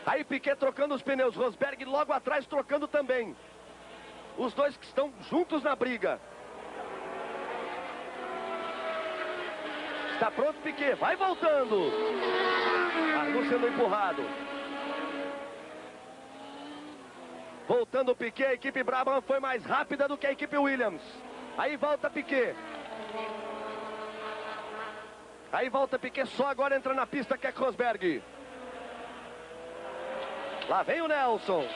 Aí Piquet trocando os pneus. Rosberg logo atrás trocando também. Os dois que estão juntos na briga. Está pronto Piquet. Vai voltando. Arnoux sendo empurrado. Voltando o Piquet. A equipe Brabham foi mais rápida do que a equipe Williams. Aí volta Piquet. Aí volta Piquet. Só agora entra na pista Keck Rosberg. Lá vem o Nelson.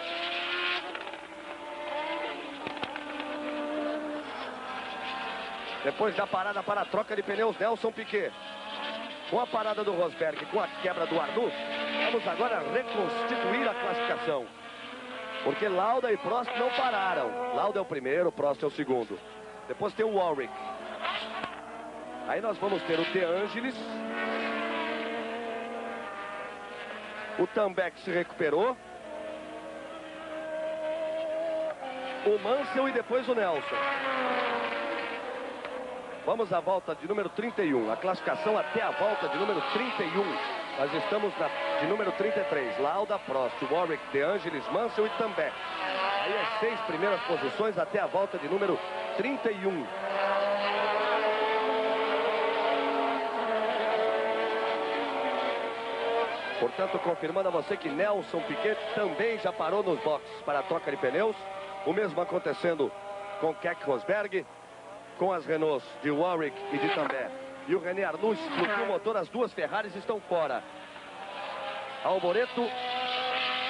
Depois da parada para a troca de pneus, Nelson Piquet. Com a parada do Rosberg, com a quebra do Arnoux, vamos agora reconstituir a classificação. Porque Lauda e Prost não pararam. Lauda é o primeiro, Prost é o segundo. Depois tem o Warwick. Aí nós vamos ter o De Angelis. O Tambek se recuperou. O Mansell e depois o Nelson. Vamos à volta de número 31. A classificação até a volta de número 31. Nós estamos de número 33. Lauda, Prost, Warwick, De Angelis, Mansell e Tambek. Aí as 6 primeiras posições até a volta de número 31. Portanto, confirmando a você que Nelson Piquet também já parou nos boxes para a troca de pneus. O mesmo acontecendo com Keck Rosberg, com as Renaults de Warwick e de Tambek. E o René Arnoux explodiu o motor, as duas Ferraris estão fora. Alboreto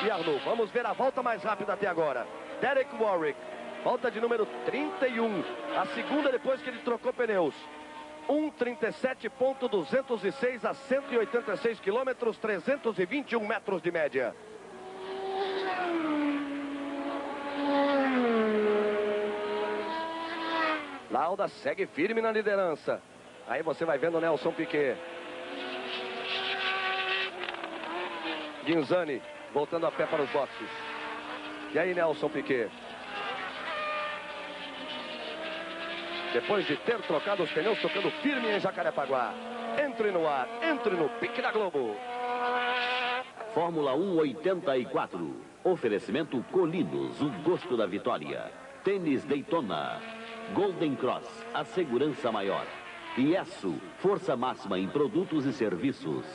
e Arnoux. Vamos ver a volta mais rápida até agora. Derek Warwick, volta de número 31. A segunda depois que ele trocou pneus. 1:37.206 a 186 quilômetros, 321 metros de média. Lauda segue firme na liderança. Aí você vai vendo o Nelson Piquet. Ghinzani voltando a pé para os boxes. E aí, Nelson Piquet. Depois de ter trocado os pneus, tocando firme em Jacarepaguá. Entre no ar, entre no pique da Globo. Fórmula 1 84. Oferecimento Colinos, o gosto da vitória. Tênis Daytona. Golden Cross, a segurança maior. IESO, força máxima em produtos e serviços.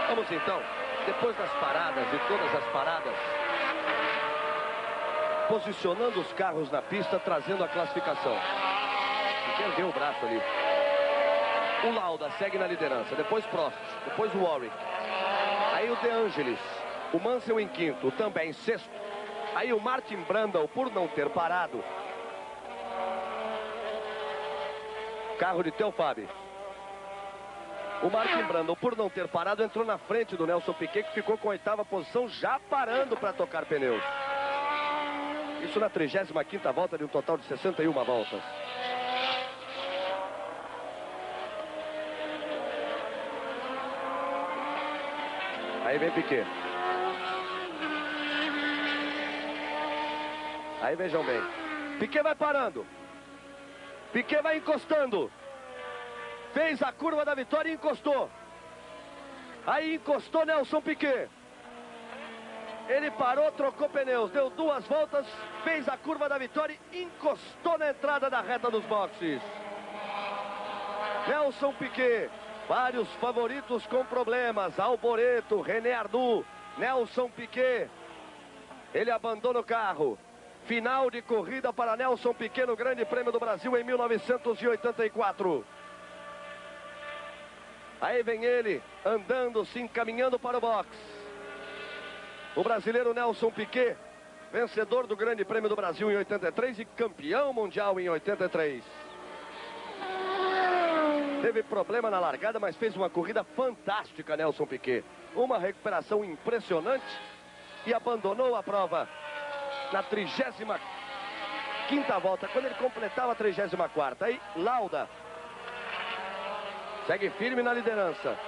Vamos então, depois das paradas, de todas as paradas, posicionando os carros na pista, trazendo a classificação. Perdeu o braço ali. O Lauda segue na liderança, depois Prost, depois o Warwick. Aí o De Angelis, o Mansell em quinto, também em sexto. Aí o Martin Brundle, por não ter parado. Carro de Theo Fabi. O Martin Brundle, por não ter parado, entrou na frente do Nelson Piquet, que ficou com a 8ª posição, já parando para tocar pneus. Isso na 35ª volta de um total de 61 voltas. Aí vem Piquet. Aí vejam bem. Piquet vai parando. Piquet vai encostando. Fez a curva da vitória e encostou. Aí encostou Nelson Piquet. Ele parou, trocou pneus, deu 2 voltas, fez a curva da vitória e encostou na entrada da reta dos boxes. Nelson Piquet, vários favoritos com problemas. Alboreto, René Arnoux, Nelson Piquet. Ele abandona o carro. Final de corrida para Nelson Piquet no Grande Prêmio do Brasil em 1984. Aí vem ele, andando, se encaminhando para o box. O brasileiro Nelson Piquet, vencedor do Grande Prêmio do Brasil em 83 e campeão mundial em 83. Teve problema na largada, mas fez uma corrida fantástica, Nelson Piquet. Uma recuperação impressionante e abandonou a prova na 35ª volta, quando ele completava a 34ª. Aí, Lauda segue firme na liderança.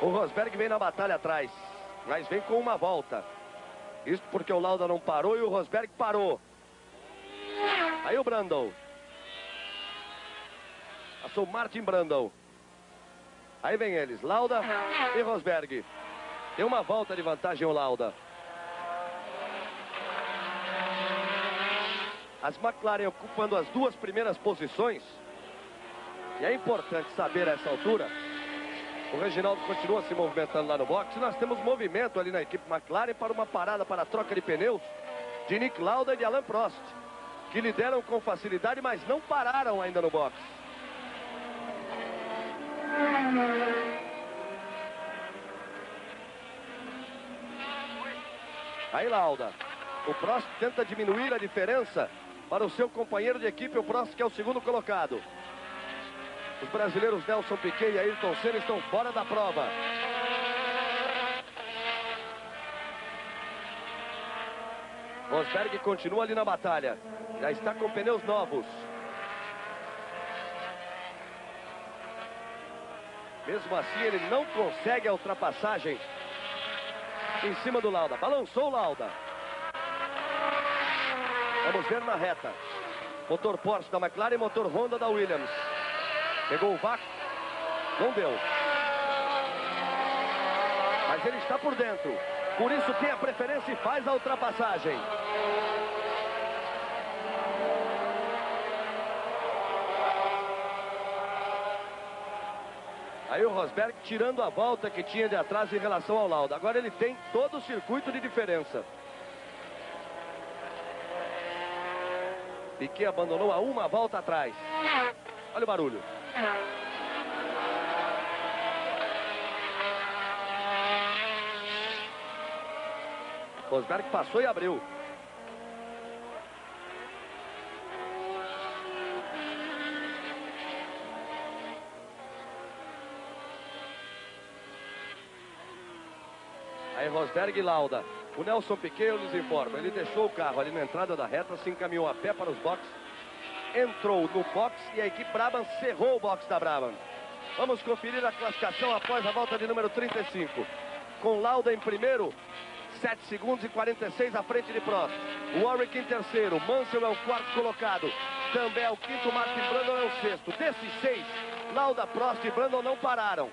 O Rosberg vem na batalha atrás, mas vem com uma volta. Isso porque o Lauda não parou e o Rosberg parou. Aí o Brundle. Passou o Martin Brundle. Aí vem eles, Lauda e Rosberg. Tem uma volta de vantagem o Lauda. As McLaren ocupando as 2 primeiras posições. E é importante saber a essa altura. O Reginaldo continua se movimentando lá no box. E nós temos movimento ali na equipe McLaren para uma parada para a troca de pneus de Nick Lauda e de Alain Prost, que lideram com facilidade, mas não pararam ainda no box. Aí Lauda. O Prost tenta diminuir a diferença para o seu companheiro de equipe, o Prost, que é o segundo colocado. Os brasileiros Nelson Piquet e Ayrton Senna estão fora da prova. Rosberg continua ali na batalha. Já está com pneus novos. Mesmo assim, ele não consegue a ultrapassagem em cima do Lauda. Balançou o Lauda. Vamos ver na reta. Motor Porsche da McLaren e motor Honda da Williams. Pegou o vácuo. Não deu. Mas ele está por dentro. Por isso tem a preferência e faz a ultrapassagem. Aí o Rosberg tirando a volta que tinha de atrás em relação ao Lauda. Agora ele tem todo o circuito de diferença. Piquet abandonou a uma volta atrás. Olha o barulho. Rosberg passou e abriu. Aí Rosberg e Lauda. O Nelson Piquet, eu lhes informo, ele deixou o carro ali na entrada da reta, se encaminhou a pé para os boxes, entrou no box e a equipe Brabham cerrou o box da Brabham. Vamos conferir a classificação após a volta de número 35. Com Lauda em primeiro, 7 segundos e 46 à frente de Prost. Warwick em terceiro, Mansell é o quarto colocado. Também é o quinto, Martin Brundle é o sexto. Desses 6, Lauda, Prost e Brundle não pararam.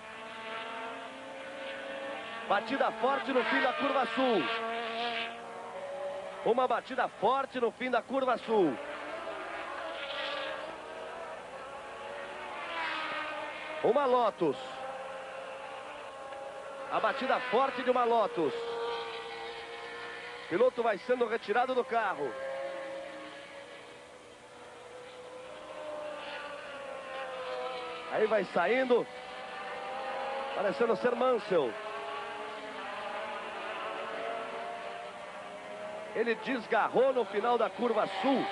Batida forte no fim da curva sul. Uma batida forte no fim da curva sul. Uma Lotus. A batida forte de uma Lotus. O piloto vai sendo retirado do carro. Aí vai saindo. Parecendo ser Mansell. Ele desgarrou no final da curva sul.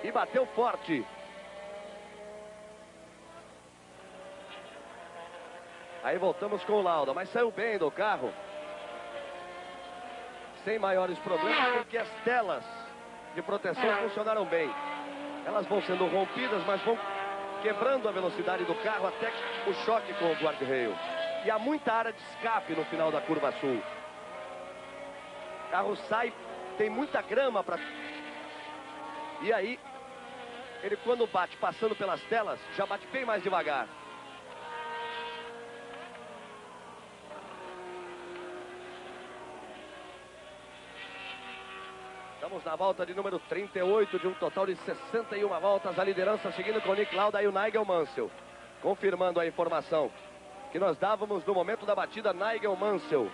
E bateu forte. Aí voltamos com o Lauda, mas saiu bem do carro. Sem maiores problemas, porque as telas de proteção funcionaram bem. Elas vão sendo rompidas, mas vão quebrando a velocidade do carro até o choque com o guarda-reio. E há muita área de escape no final da curva sul. O carro sai, tem muita grama para... E aí, ele quando bate passando pelas telas, já bate bem mais devagar. Estamos na volta de número 38 de um total de 61 voltas. A liderança seguindo com o Nick Lauda e o Nigel Mansell. Confirmando a informação que nós dávamos no momento da batida, Nigel Mansell.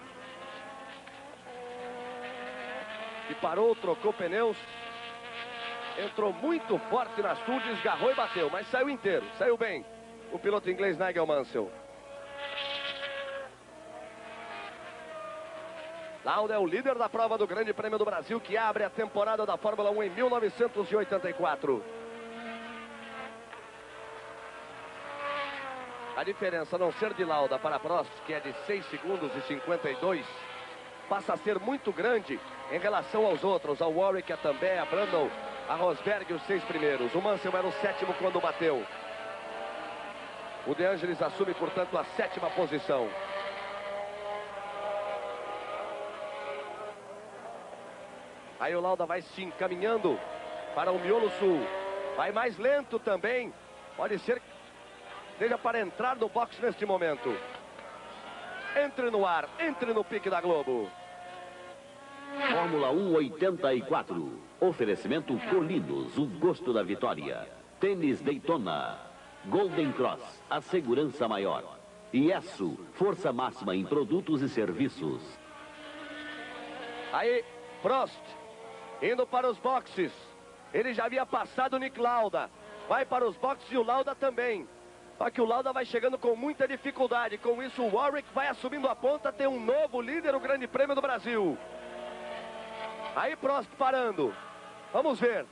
E parou, trocou pneus. Entrou muito forte na sul, desgarrou e bateu. Mas saiu inteiro, saiu bem. O piloto inglês Nigel Mansell. Lauda é o líder da prova do Grande Prêmio do Brasil, que abre a temporada da Fórmula 1 em 1984. A diferença, a não ser de Lauda para Prost, que é de 6 segundos e 52, passa a ser muito grande em relação aos outros, ao Warwick, a Tambay, a Brundle, a Rosberg, os 6 primeiros. O Mansell era o 7º quando bateu. O De Angelis assume, portanto, a 7ª posição. Aí o Lauda vai se encaminhando para o miolo sul. Vai mais lento também. Pode ser que seja para entrar no box neste momento. Entre no ar, entre no pique da Globo. Fórmula 1 84. Oferecimento Colinos, o gosto da vitória. Tênis Daytona. Golden Cross, a segurança maior. Iesu, força máxima em produtos e serviços. Aí, Prost, indo para os boxes. Ele já havia passado o Nick Lauda. Vai para os boxes e o Lauda também. Só que o Lauda vai chegando com muita dificuldade. Com isso, o Warwick vai assumindo a ponta. Tem um novo líder, o Grande Prêmio do Brasil. Aí Prost parando. Vamos ver.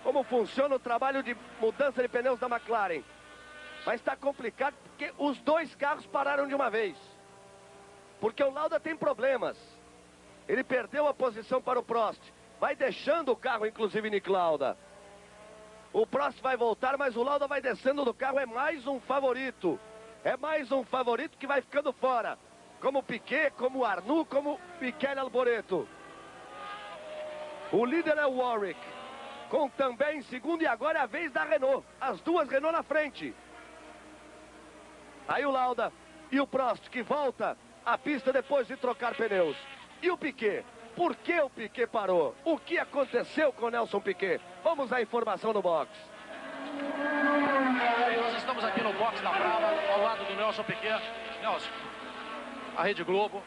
como funciona o trabalho de mudança de pneus da McLaren. Mas está complicado porque os dois carros pararam de uma vez. Porque o Lauda tem problemas. Ele perdeu a posição para o Prost. Vai deixando o carro, inclusive, Nick Lauda. O Prost vai voltar, mas o Lauda vai descendo do carro. É mais um favorito. É mais um favorito que vai ficando fora. Como o Piquet, como o Arnoux, como o Michele Alboreto. O líder é o Warwick. Com também em segundo, e agora é a vez da Renault. As duas Renault na frente. Aí o Lauda e o Prost, que volta à pista depois de trocar pneus. E o Piquet? Por que o Piquet parou? O que aconteceu com o Nelson Piquet? Vamos à informação no box. Nós estamos aqui no box da Brava, ao lado do Nelson Piquet. Nelson, a Rede Globo,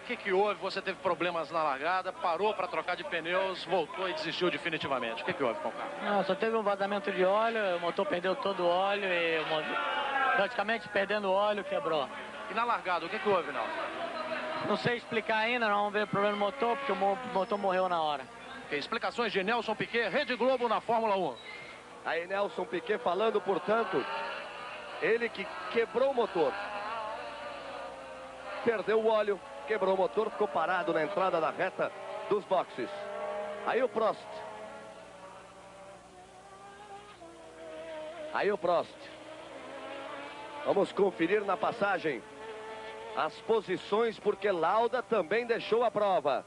o que houve? Você teve problemas na largada, parou para trocar de pneus, voltou e desistiu definitivamente. O que houve com o carro? Não, só teve um vazamento de óleo, o motor perdeu todo o óleo e praticamente perdendo o óleo, quebrou. E na largada, o que houve, Nelson? Não sei explicar ainda, não vamos ver o problema no motor, porque o motor morreu na hora. Okay, explicações de Nelson Piquet, Rede Globo na Fórmula 1. Aí Nelson Piquet falando, portanto, ele que quebrou o motor. Perdeu o óleo, quebrou o motor, ficou parado na entrada da reta dos boxes. Aí o Prost. Aí o Prost. Vamos conferir na passagem as posições, porque Lauda também deixou a prova.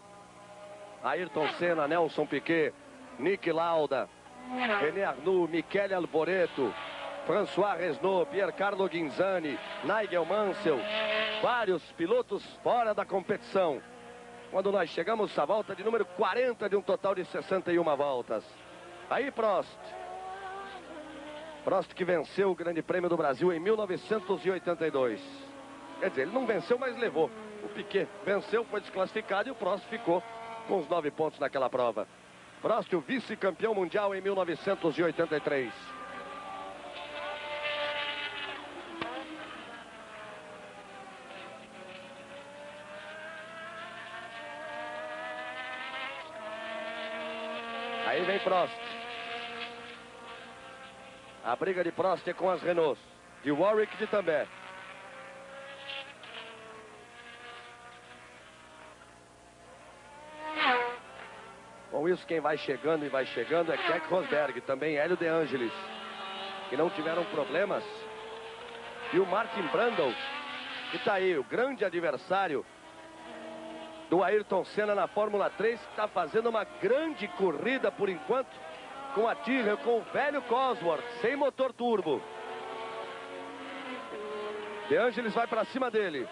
Ayrton Senna, Nelson Piquet, Nick Lauda, René Arnoux, Michele Alboreto, François Resnaud, Piercarlo Ghinzani, Nigel Mansell. Vários pilotos fora da competição. Quando nós chegamos à volta de número 40 de um total de 61 voltas. Aí Prost. Prost que venceu o Grande Prêmio do Brasil em 1982. Quer dizer, ele não venceu, mas levou. O Piquet venceu, foi desclassificado e o Prost ficou com os 9 pontos naquela prova. Prost, o vice-campeão mundial em 1983. Aí vem Prost. A briga de Prost é com as Renaults. De Warwick e de Tambay. Com isso, quem vai chegando e vai chegando é Keck Rosberg, também Hélio De Angelis, que não tiveram problemas. E o Martin Brundle, que está aí, o grande adversário do Ayrton Senna na Fórmula 3, que está fazendo uma grande corrida por enquanto, com a Tyrrell, com o velho Cosworth, sem motor turbo. De Angelis vai para cima dele.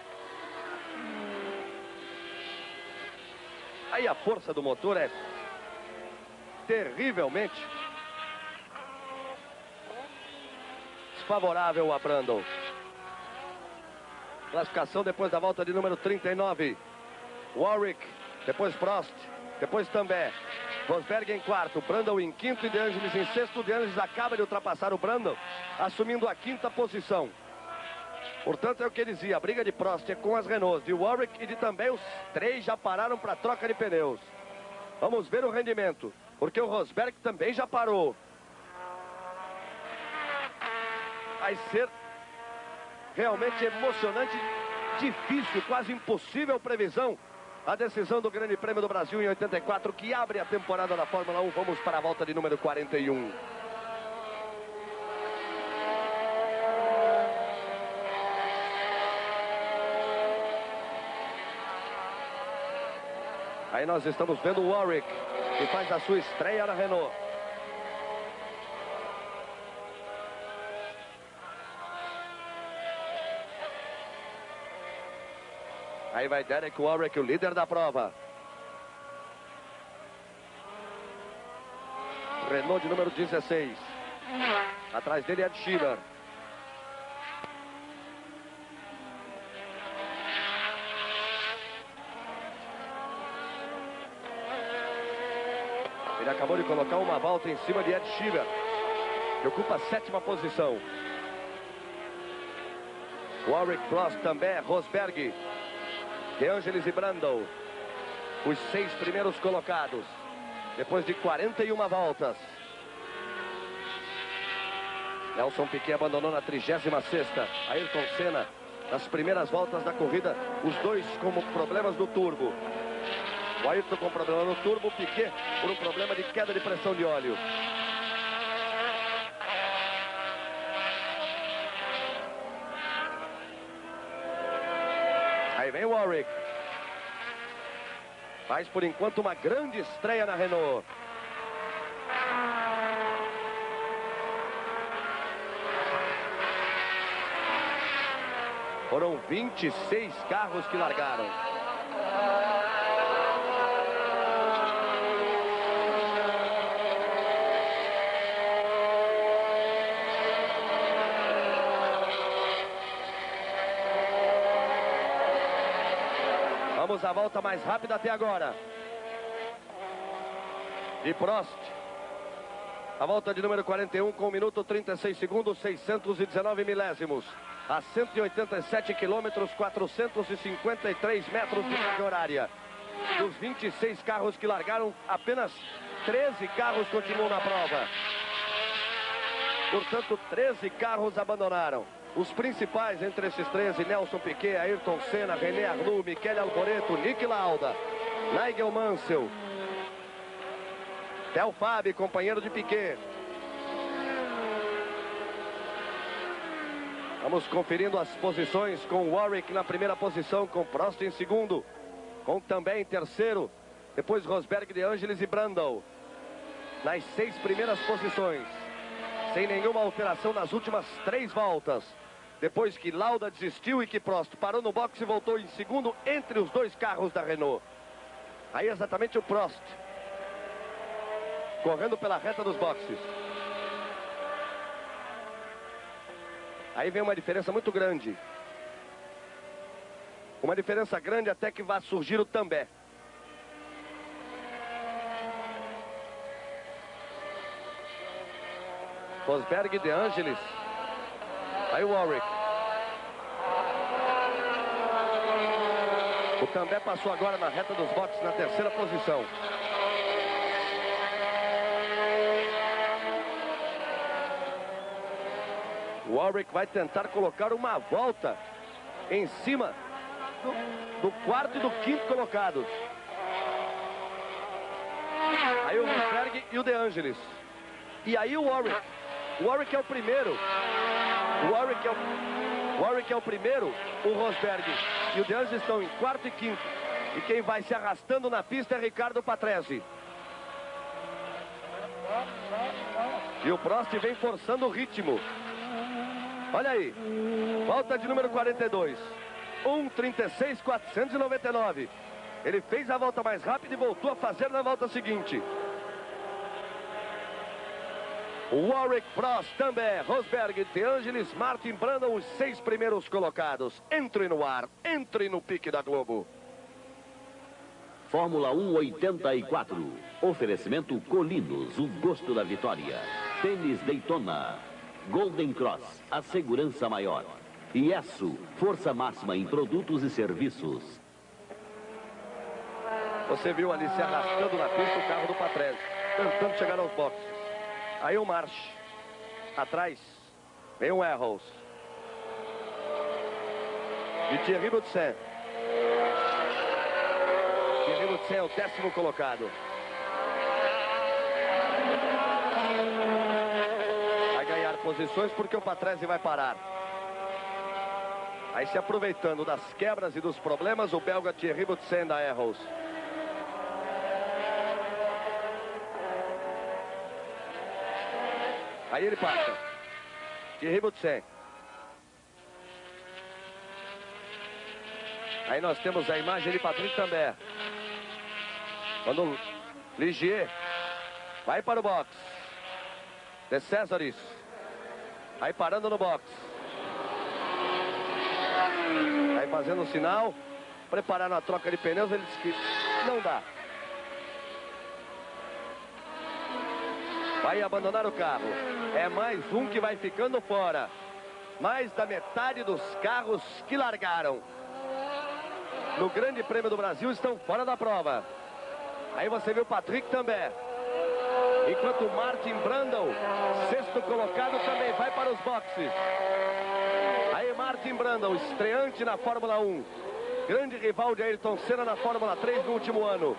Aí a força do motor é terrivelmente desfavorável a Brundle. Classificação depois da volta de número 39. Warwick, depois Prost, depois Tambay. Rosberg em quarto, Brundle em quinto e De Angelis em sexto. De Angelis acaba de ultrapassar o Brundle, assumindo a quinta posição. Portanto, é o que ele dizia, a briga de Prost é com as Renaults, de Warwick e de Tambay. Os três já pararam para troca de pneus. Vamos ver o rendimento, porque o Rosberg também já parou. Vai ser realmente emocionante, difícil, quase impossível previsão. A decisão do Grande Prêmio do Brasil em 84, que abre a temporada da Fórmula 1. Vamos para a volta de número 41. Aí nós estamos vendo o Warwick, que faz a sua estreia na Renault. Aí vai Derek Warwick, o líder da prova. Renault de número 16. Atrás dele Ed Schiller. Ele acabou de colocar uma volta em cima de Ed Schiller, que ocupa a 7ª posição. Warwick, Prost, Tambay, Rosberg, De Angelis e Brundle, os 6 primeiros colocados, depois de 41 voltas. Nelson Piquet abandonou na 36ª. Ayrton Senna, nas primeiras voltas da corrida, os dois com problemas do turbo. O Ayrton com problema no turbo, o Piquet por um problema de queda de pressão de óleo. Aí vem o Warwick. Faz por enquanto uma grande estreia na Renault. Foram 26 carros que largaram. Vamos à volta mais rápida até agora. E Prost. A volta de número 41 com 1 minuto 36 segundos, 619 milésimos. A 187 quilômetros, 453 metros de carga horária. Dos 26 carros que largaram, apenas 13 carros continuam na prova. Portanto, 13 carros abandonaram. Os principais entre esses 13, Nelson Piquet, Ayrton Senna, René Arnoux, Michele Alboreto, Niki Lauda, Nigel Mansell, Theo Fabi, companheiro de Piquet. Vamos conferindo as posições com Warwick na primeira posição, com Prost em segundo, com também em terceiro, depois Rosberg, De Angelis e Brundle. Nas 6 primeiras posições, sem nenhuma alteração nas últimas 3 voltas. Depois que Lauda desistiu e que Prost parou no boxe e voltou em segundo entre os 2 carros da Renault. Aí exatamente o Prost, correndo pela reta dos boxes. Aí vem uma diferença muito grande. Uma diferença grande até que vai surgir o També. Rosberg, De Angelis. Aí o Warwick. O També passou agora na reta dos boxes na terceira posição. O Warwick vai tentar colocar uma volta em cima do quarto e do quinto colocados. Aí o Rosberg e o De Angelis. E aí o Warwick. O Warwick é o primeiro. O Warwick é o primeiro. O Rosberg e o De Angelis estão em quarto e quinto. E quem vai se arrastando na pista é Ricardo Patrese. E o Prost vem forçando o ritmo. Olha aí, volta de número 42, 1:36.499. Ele fez a volta mais rápida e voltou a fazer na volta seguinte. Warwick, Prost, També, Rosberg, De Angelis, Martin Brundle, os 6 primeiros colocados. Entre no ar, entre no pique da Globo. Fórmula 1 84. Oferecimento Colinos, o gosto da vitória. Tênis Daytona. Golden Cross, a segurança maior. Iesu, força máxima em produtos e serviços. Você viu ali se arrastando na pista o carro do Patrese, tentando chegar aos boxes. Aí o March. Atrás vem o Erros. E Thierry Boutsen. Thierry Boutsen é o 10º colocado. Posições porque o Patrese vai parar. Aí se aproveitando das quebras e dos problemas, o belga Thierry Boutsen da Erros. Aí ele passa. Thierry Boutsen. Aí nós temos a imagem de Patrick També. Quando Ligier vai para o box. De Césares. Aí parando no box. Aí fazendo o sinal. Prepararam a troca de pneus. Ele disse que não dá. Vai abandonar o carro. É mais um que vai ficando fora. Mais da metade dos carros que largaram no Grande Prêmio do Brasil estão fora da prova. Aí você viu o Patrick També. Enquanto Martin Brundle, sexto colocado, também vai para os boxes. Aí Martin Brundle, estreante na Fórmula 1. Grande rival de Ayrton Senna na Fórmula 3 no último ano.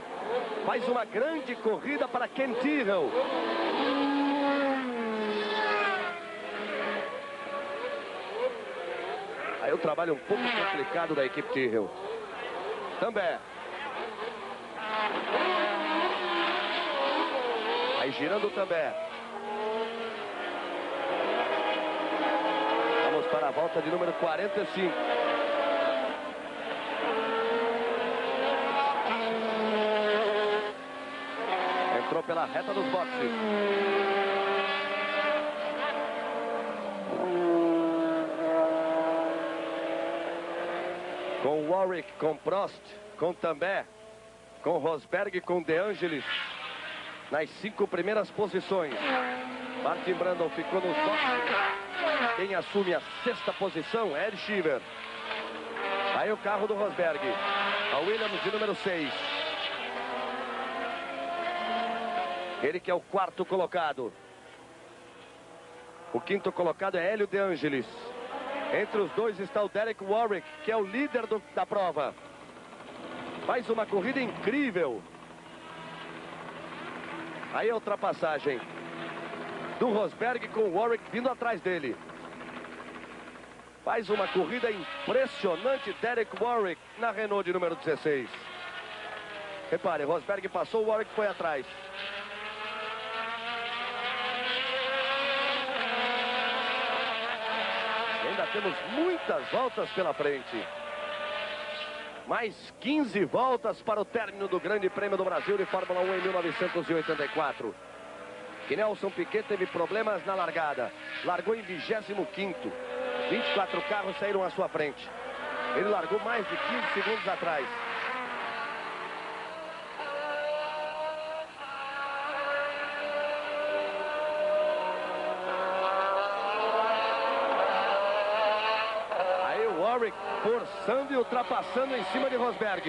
Faz uma grande corrida para Ken Tyrrell. Aí o trabalho um pouco complicado da equipe Tyrrell. Também. Aí girando também. Vamos para a volta de número 45. Entrou pela reta dos boxes. Com Warwick, com Prost, com Tambay, com Rosberg, com De Angelis. Nas 5 primeiras posições. Martin Brundle ficou nos boxes. Quem assume a 6ª posição é Ed Sheever. Aí o carro do Rosberg. A Williams de número 6. Ele que é o 4º colocado. O 5º colocado é Hélio De Angelis. Entre os dois está o Derek Warwick, que é o líder da prova. Faz uma corrida incrível. Aí a ultrapassagem do Rosberg com o Warwick vindo atrás dele. Faz uma corrida impressionante Derek Warwick na Renault de número 16. Repare, Rosberg passou, o Warwick foi atrás. Ainda temos muitas voltas pela frente. Mais 15 voltas para o término do Grande Prêmio do Brasil de Fórmula 1 em 1984. Que Nelson Piquet teve problemas na largada. Largou em 25º. 24 carros saíram à sua frente. Ele largou mais de 15 segundos atrás. Forçando e ultrapassando em cima de Rosberg.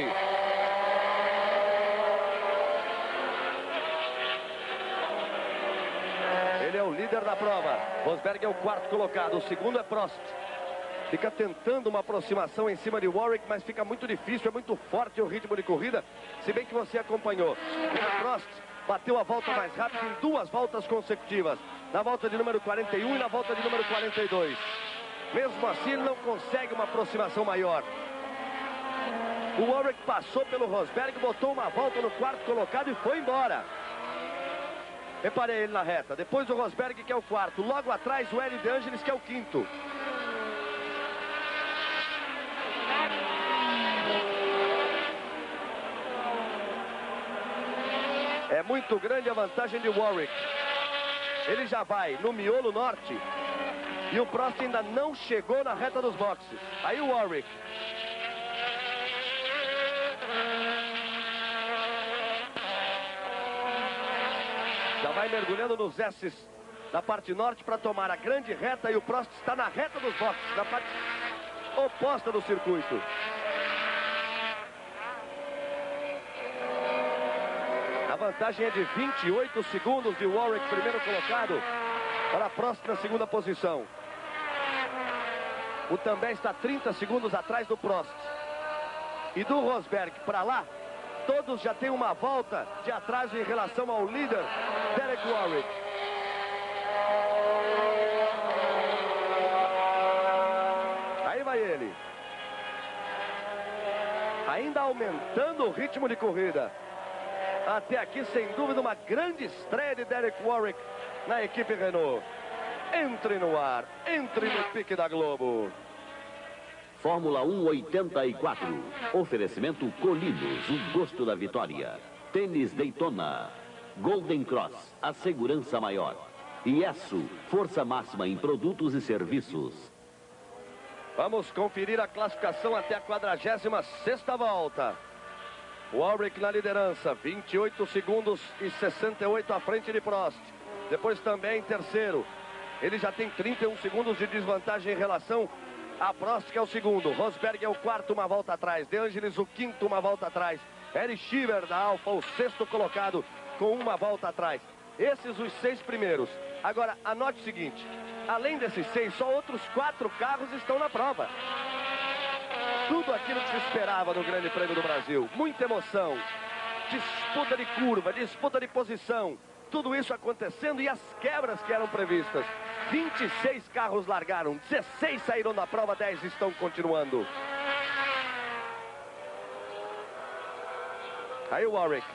Ele é o líder da prova. Rosberg é o 4º colocado. O 2º é Prost. Fica tentando uma aproximação em cima de Warwick, mas fica muito difícil, é muito forte o ritmo de corrida, se bem que você acompanhou. O Prost bateu a volta mais rápida em 2 voltas consecutivas. Na volta de número 41 e na volta de número 42. Mesmo assim, ele não consegue uma aproximação maior. O Warwick passou pelo Rosberg, botou uma volta no 4º colocado e foi embora. Reparei ele na reta. Depois o Rosberg, que é o 4º. Logo atrás, o Hélio De Angelis, que é o 5º. É muito grande a vantagem de Warwick. Ele já vai no miolo norte. E o Prost ainda não chegou na reta dos boxes. Aí o Warwick. Já vai mergulhando nos S's da parte norte para tomar a grande reta. E o Prost está na reta dos boxes, na parte oposta do circuito. A vantagem é de 28 segundos de Warwick, primeiro colocado, para Prost na 2ª posição. O Tambay está 30 segundos atrás do Prost. E do Rosberg para lá, todos já têm uma volta de atraso em relação ao líder, Derek Warwick. Aí vai ele. Ainda aumentando o ritmo de corrida. Até aqui, sem dúvida, uma grande estreia de Derek Warwick na equipe Renault. Entre no ar, entre no pique da Globo. Fórmula 1 84. Oferecimento Colinos, o gosto da vitória. Tênis Daytona. Golden Cross, a segurança maior. IESSO, força máxima em produtos e serviços. Vamos conferir a classificação até a 46ª volta. Warwick na liderança, 28 segundos e 68 à frente de Prost. Depois também em terceiro. Ele já tem 31 segundos de desvantagem em relação a Prost, que é o 2º. Rosberg é o 4º, uma volta atrás. De Angelis, o 5º, uma volta atrás. Ed Sheever da Alfa, o 6º colocado, com uma volta atrás. Esses os 6 primeiros. Agora, anote o seguinte. Além desses 6, só outros 4 carros estão na prova. Tudo aquilo que se esperava no Grande Prêmio do Brasil. Muita emoção. Disputa de curva, disputa de posição. Tudo isso acontecendo e as quebras que eram previstas. 26 carros largaram, 16 saíram da prova, 10 estão continuando. Aí o Warwick.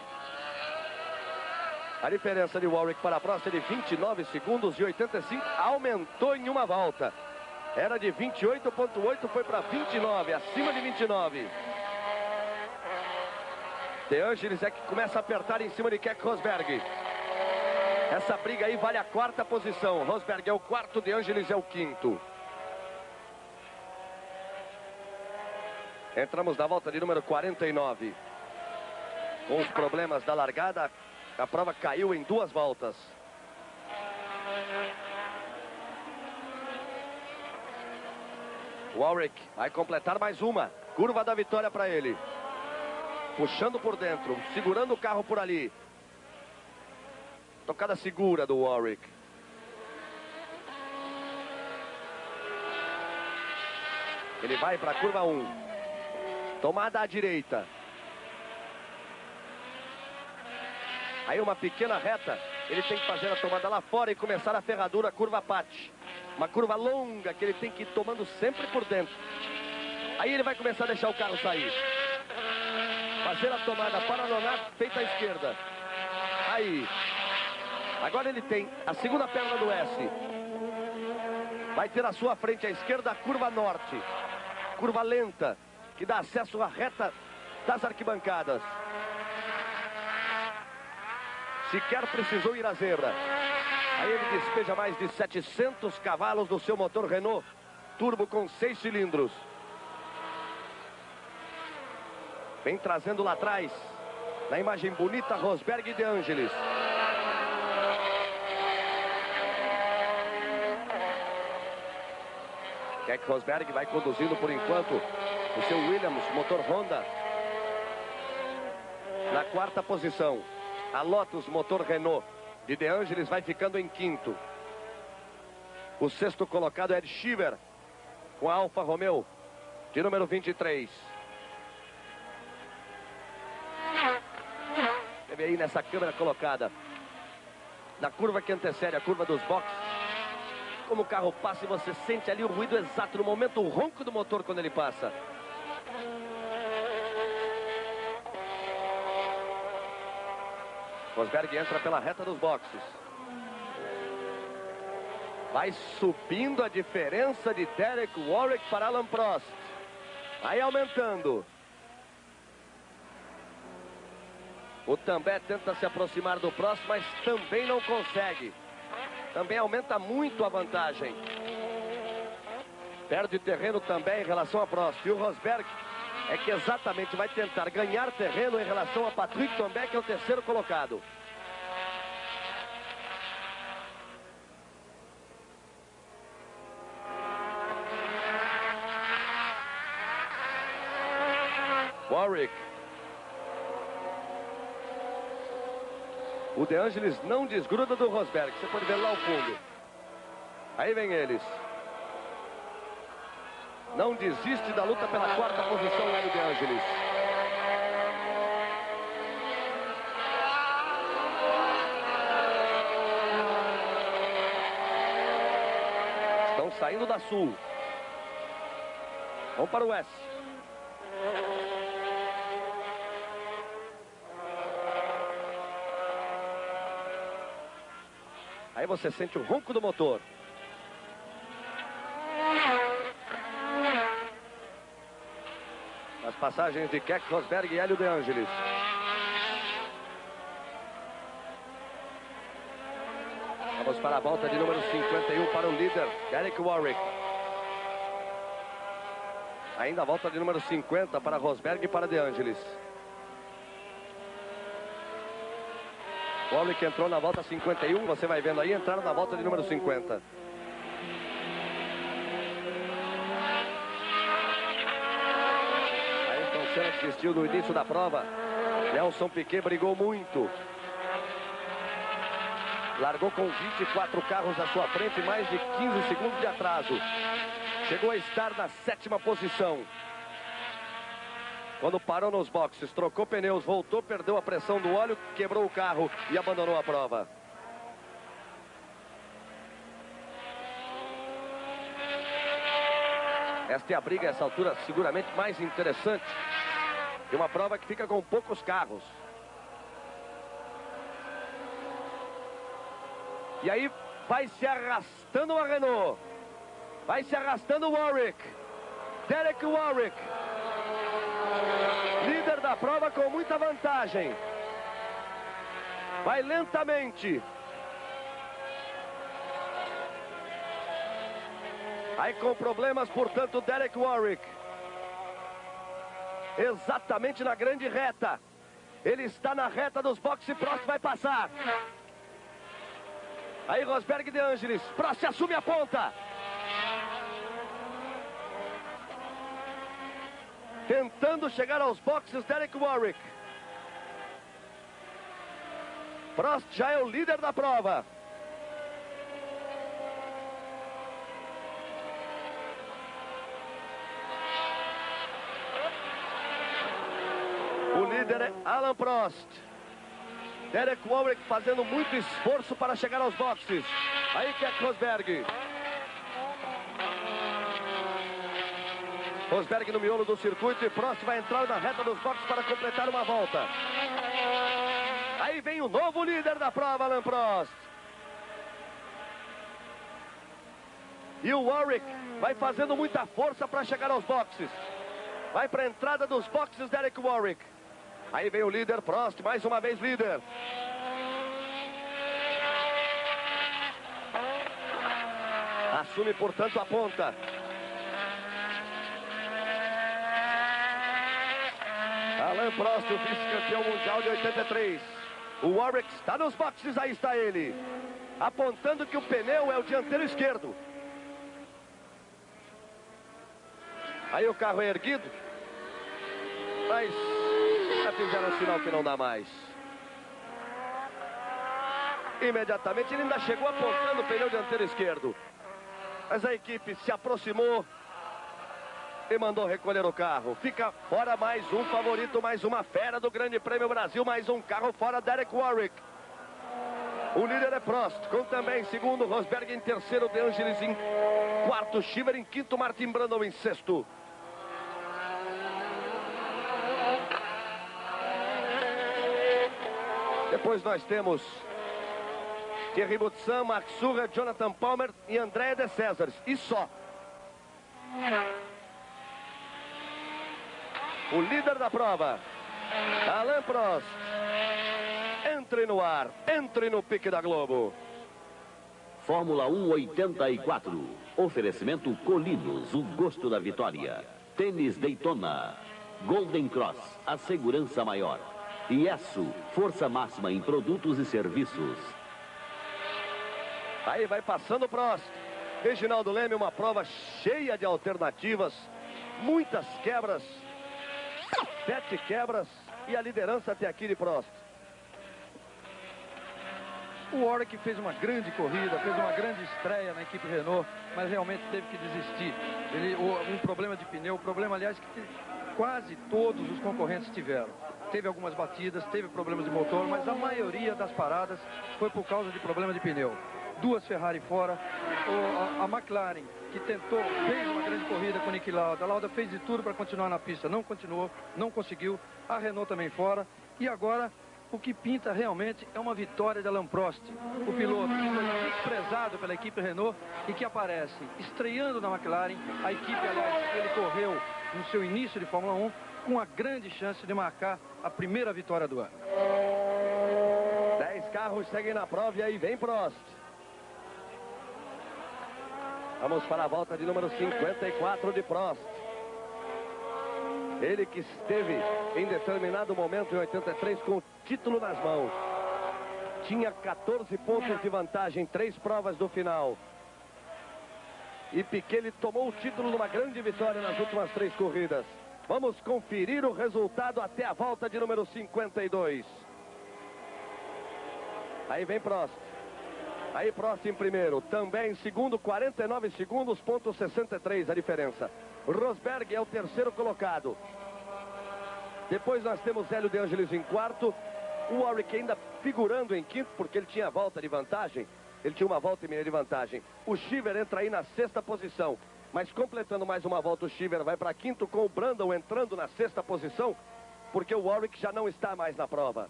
A diferença de Warwick para a Prost é de 29 segundos e 85. Aumentou em uma volta. Era de 28,8, foi para 29, acima de 29. De Angelis é que começa a apertar em cima de Keck Rosberg. Essa briga aí vale a 4ª posição. Rosberg é o 4º, De Angelis é o 5º. Entramos na volta de número 49. Com os problemas da largada, a prova caiu em 2 voltas. Warwick vai completar mais uma. Curva da vitória para ele. Puxando por dentro, segurando o carro por ali. Tocada segura do Warwick. Ele vai para a curva 1. Tomada à direita. Aí uma pequena reta. Ele tem que fazer a tomada lá fora e começar a ferradura, curva Pat. Uma curva longa que ele tem que ir tomando sempre por dentro. Aí ele vai começar a deixar o carro sair. Fazer a tomada para Nonato, feita à esquerda. Aí. Agora ele tem a segunda perna do S. Vai ter à sua frente à esquerda a curva norte. Curva lenta, que dá acesso à reta das arquibancadas. Sequer precisou ir à zebra. Aí ele despeja mais de 700 cavalos do seu motor Renault turbo com 6 cilindros. Vem trazendo lá atrás, na imagem bonita, Rosberg e De Angelis. Keck Rosberg vai conduzindo por enquanto o seu Williams, motor Honda. Na 4ª posição, a Lotus, motor Renault, de De Angelis, vai ficando em 5º. O 6º colocado é Ed Sheever, com a Alfa Romeo, de número 23. Você vê aí nessa câmera colocada, na curva que antecede a curva dos boxes, como o carro passa e você sente ali o ruído exato no momento, o ronco do motor quando ele passa. Rosberg entra pela reta dos boxes. Vai subindo a diferença de Derek Warwick para Alain Prost. Vai aumentando. O També tenta se aproximar do Prost, mas também não consegue. Também aumenta muito a vantagem. Perde terreno também em relação a Prost. E o Rosberg é que exatamente vai tentar ganhar terreno em relação a Patrick També, que é o 3º colocado. Warwick. O De Angelis não desgruda do Rosberg. Você pode ver lá ao fundo. Aí vem eles. Não desiste da luta pela 4ª posição lá do De Angelis. Estão saindo da Sul. Vão para o S. Aí você sente o ronco do motor. As passagens de Keck Rosberg e Hélio De Angelis. Vamos para a volta de número 51 para o líder, Derek Warwick. Ainda a volta de número 50 para Rosberg e para De Angelis. Warwick entrou na volta 51, você vai vendo aí, entraram na volta de número 50. Ayrton Senna desistiu no início da prova. Nelson Piquet brigou muito. Largou com 24 carros à sua frente, mais de 15 segundos de atraso. Chegou a estar na 7ª posição. Quando parou nos boxes, trocou pneus, voltou, perdeu a pressão do óleo, quebrou o carro e abandonou a prova. Esta é a briga, essa altura, seguramente mais interessante. E uma prova que fica com poucos carros. E aí vai se arrastando a Renault. Vai se arrastando o Warwick. Derek Warwick. Líder da prova com muita vantagem. Vai lentamente. Aí com problemas, portanto, Derek Warwick. Exatamente na grande reta. Ele está na reta dos boxes. Prost vai passar. Aí Rosberg de Angelis. Prost assume a ponta. Tentando chegar aos boxes, Derek Warwick. Prost já é o líder da prova. O líder é Alain Prost. Derek Warwick fazendo muito esforço para chegar aos boxes. Aí Keck Rosberg. Rosberg no miolo do circuito e Prost vai entrar na reta dos boxes para completar uma volta. Aí vem o novo líder da prova, Alain Prost. E o Warwick vai fazendo muita força para chegar aos boxes. Vai para a entrada dos boxes, Derek Warwick. Aí vem o líder, Prost, mais uma vez líder. Assume, portanto, a ponta. Alain Prost, o vice-campeão mundial de 83. O Warwick está nos boxes, aí está ele. Apontando que o pneu é o dianteiro esquerdo. Aí o carro é erguido. Mas já fizeram um sinal que não dá mais. Imediatamente ele ainda chegou apontando o pneu dianteiro esquerdo. Mas a equipe se aproximou e mandou recolher o carro. Fica fora mais um favorito, mais uma fera do Grande Prêmio Brasil, mais um carro fora, Derek Warwick. O líder é Prost, com também segundo Rosberg em terceiro, De Angelis em quarto, Schiffer em quinto, Martin Brundle em sexto. Depois nós temos Thierry Boutsan, Max Surra, Jonathan Palmer e Andrea de Césares. E só. O líder da prova, Alain Prost. Entre no ar, entre no pique da Globo. Fórmula 1 84. Oferecimento Colinos, o gosto da vitória. Tênis Daytona. Golden Cross, a segurança maior. Iesu, força máxima em produtos e serviços. Aí vai passando o Prost. Reginaldo Leme, uma prova cheia de alternativas. Muitas quebras. 7 quebras e a liderança até aqui de Prost. O Warwick fez uma grande corrida, fez uma grande estreia na equipe Renault, mas realmente teve que desistir. Um problema de pneu, problema, aliás, que quase todos os concorrentes tiveram. Teve algumas batidas, teve problemas de motor, mas a maioria das paradas foi por causa de problema de pneu. 2 Ferrari fora, a McLaren, que tentou, fez uma grande corrida com o Niki Lauda. A Lauda fez de tudo para continuar na pista, não continuou, não conseguiu. A Renault também fora. E agora, o que pinta realmente é uma vitória de Alain Prost. O piloto que foi desprezado pela equipe Renault e que aparece estreando na McLaren. A equipe, aliás, que ele correu no seu início de Fórmula 1, com a grande chance de marcar a primeira vitória do ano. 10 carros seguem na prova e aí vem Prost. Vamos para a volta de número 54 de Prost. Ele que esteve em determinado momento em 83 com o título nas mãos. Tinha 14 pontos de vantagem, 3 provas do final. E Piquet ele tomou o título numa grande vitória nas últimas 3 corridas. Vamos conferir o resultado até a volta de número 52. Aí vem Prost. Aí Prost em primeiro, também em segundo, 49 segundos, ponto 63 a diferença. Rosberg é o terceiro colocado. Depois nós temos Hélio de Angelis em quarto. O Warwick ainda figurando em quinto, porque ele tinha volta de vantagem. Ele tinha uma volta e meia de vantagem. O Shiver entra aí na sexta posição. Mas completando mais uma volta, o Shiver vai para quinto, com o Brandon entrando na sexta posição, porque o Warwick já não está mais na prova.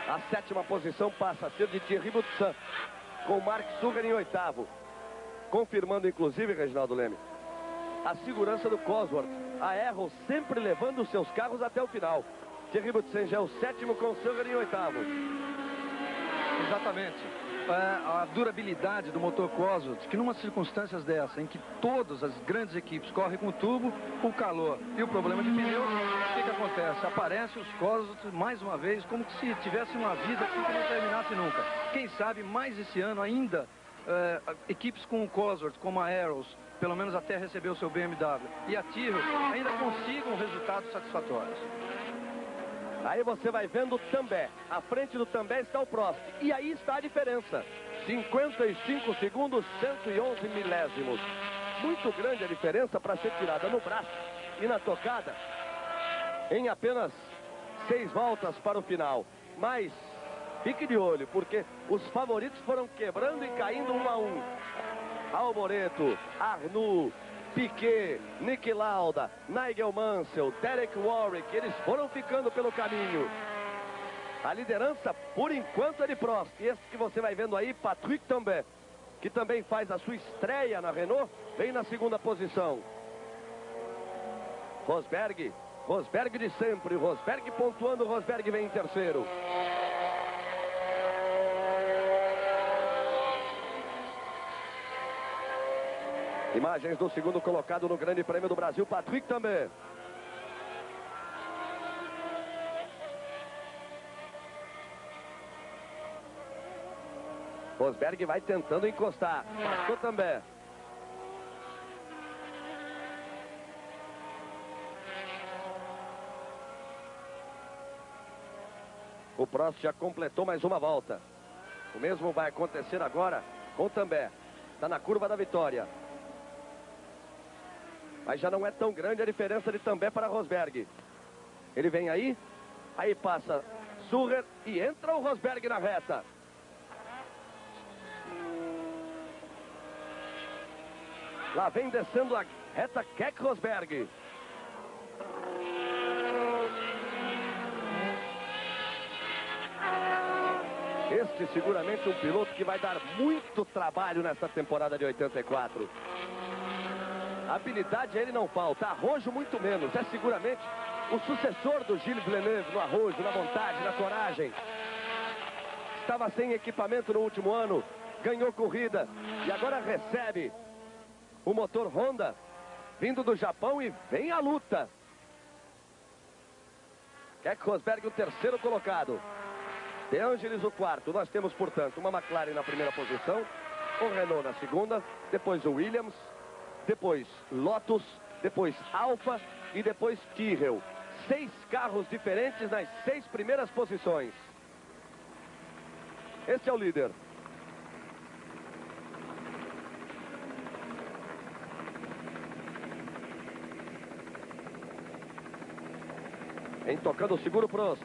A sétima posição passa a ser de Thierry Boutsan, com Mark Sugar em oitavo. Confirmando, inclusive, Reginaldo Leme, a segurança do Cosworth. A Arrow sempre levando os seus carros até o final. Thierry Boutsan já é o sétimo, com Sugar em oitavo. Exatamente. A durabilidade do motor Cosworth, que numa circunstâncias dessa, em que todas as grandes equipes correm com tubo, o calor e o problema de pneus, o que acontece? Aparecem os Cosworth mais uma vez, como se tivesse uma vida assim que não terminasse nunca. Quem sabe mais esse ano ainda, equipes com o Cosworth, como a Arrows, pelo menos até receber o seu BMW, e a Tyrrell, ainda consigam resultados satisfatórios. Aí você vai vendo o També. À frente do També está o Prost. E aí está a diferença. 55 segundos, 111 milésimos. Muito grande a diferença para ser tirada no braço e na tocada em apenas 6 voltas para o final. Mas fique de olho, porque os favoritos foram quebrando e caindo 1 a 1. Alboreto, Arnoux, Piquet, Niki Lauda, Nigel Mansell, Derek Warwick, eles foram ficando pelo caminho. A liderança, por enquanto, é de Prost. E esse que você vai vendo aí, Patrick Tambay, que também faz a sua estreia na Renault, vem na segunda posição. Rosberg de sempre, Rosberg pontuando, Rosberg vem em terceiro. Imagens do segundo colocado no Grande Prêmio do Brasil, Patrick Tambay. Rosberg vai tentando encostar. Passou Tambay. O Prost já completou mais uma volta. O mesmo vai acontecer agora com Tambay. Está na curva da vitória. Mas já não é tão grande a diferença de Tambay para Rosberg. Ele vem aí passa Surer e entra o Rosberg na reta. Lá vem descendo a reta Keck Rosberg. Este seguramente um piloto que vai dar muito trabalho nessa temporada de 84. Habilidade a ele não falta, arrojo muito menos. É seguramente o sucessor do Gilles Villeneuve no arrojo, na montagem, na coragem. Estava sem equipamento no último ano, ganhou corrida e agora recebe o motor Honda vindo do Japão e vem a luta. Keck Rosberg o terceiro colocado. De Angelis o quarto. Nós temos, portanto, uma McLaren na primeira posição, o Renault na segunda, depois o Williams, depois Lotus, depois Alfa e depois Tyrrell. 6 carros diferentes nas 6 primeiras posições. Esse é o líder. Vem tocando o seguro Prost.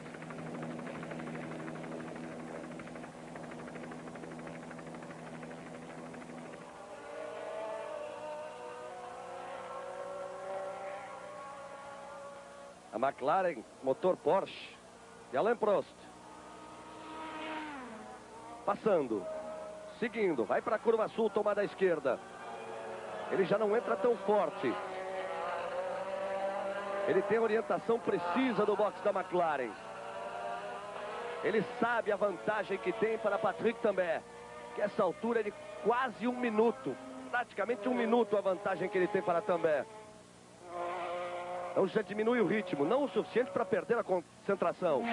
A McLaren, motor Porsche, e Alain Prost. Passando, seguindo, vai para a curva sul, tomada à esquerda. Ele já não entra tão forte. Ele tem a orientação precisa do box da McLaren. Ele sabe a vantagem que tem para Patrick Tambay, que essa altura é de quase 1 minuto. Praticamente 1 minuto a vantagem que ele tem para Tambay. Então já diminui o ritmo, não o suficiente para perder a concentração,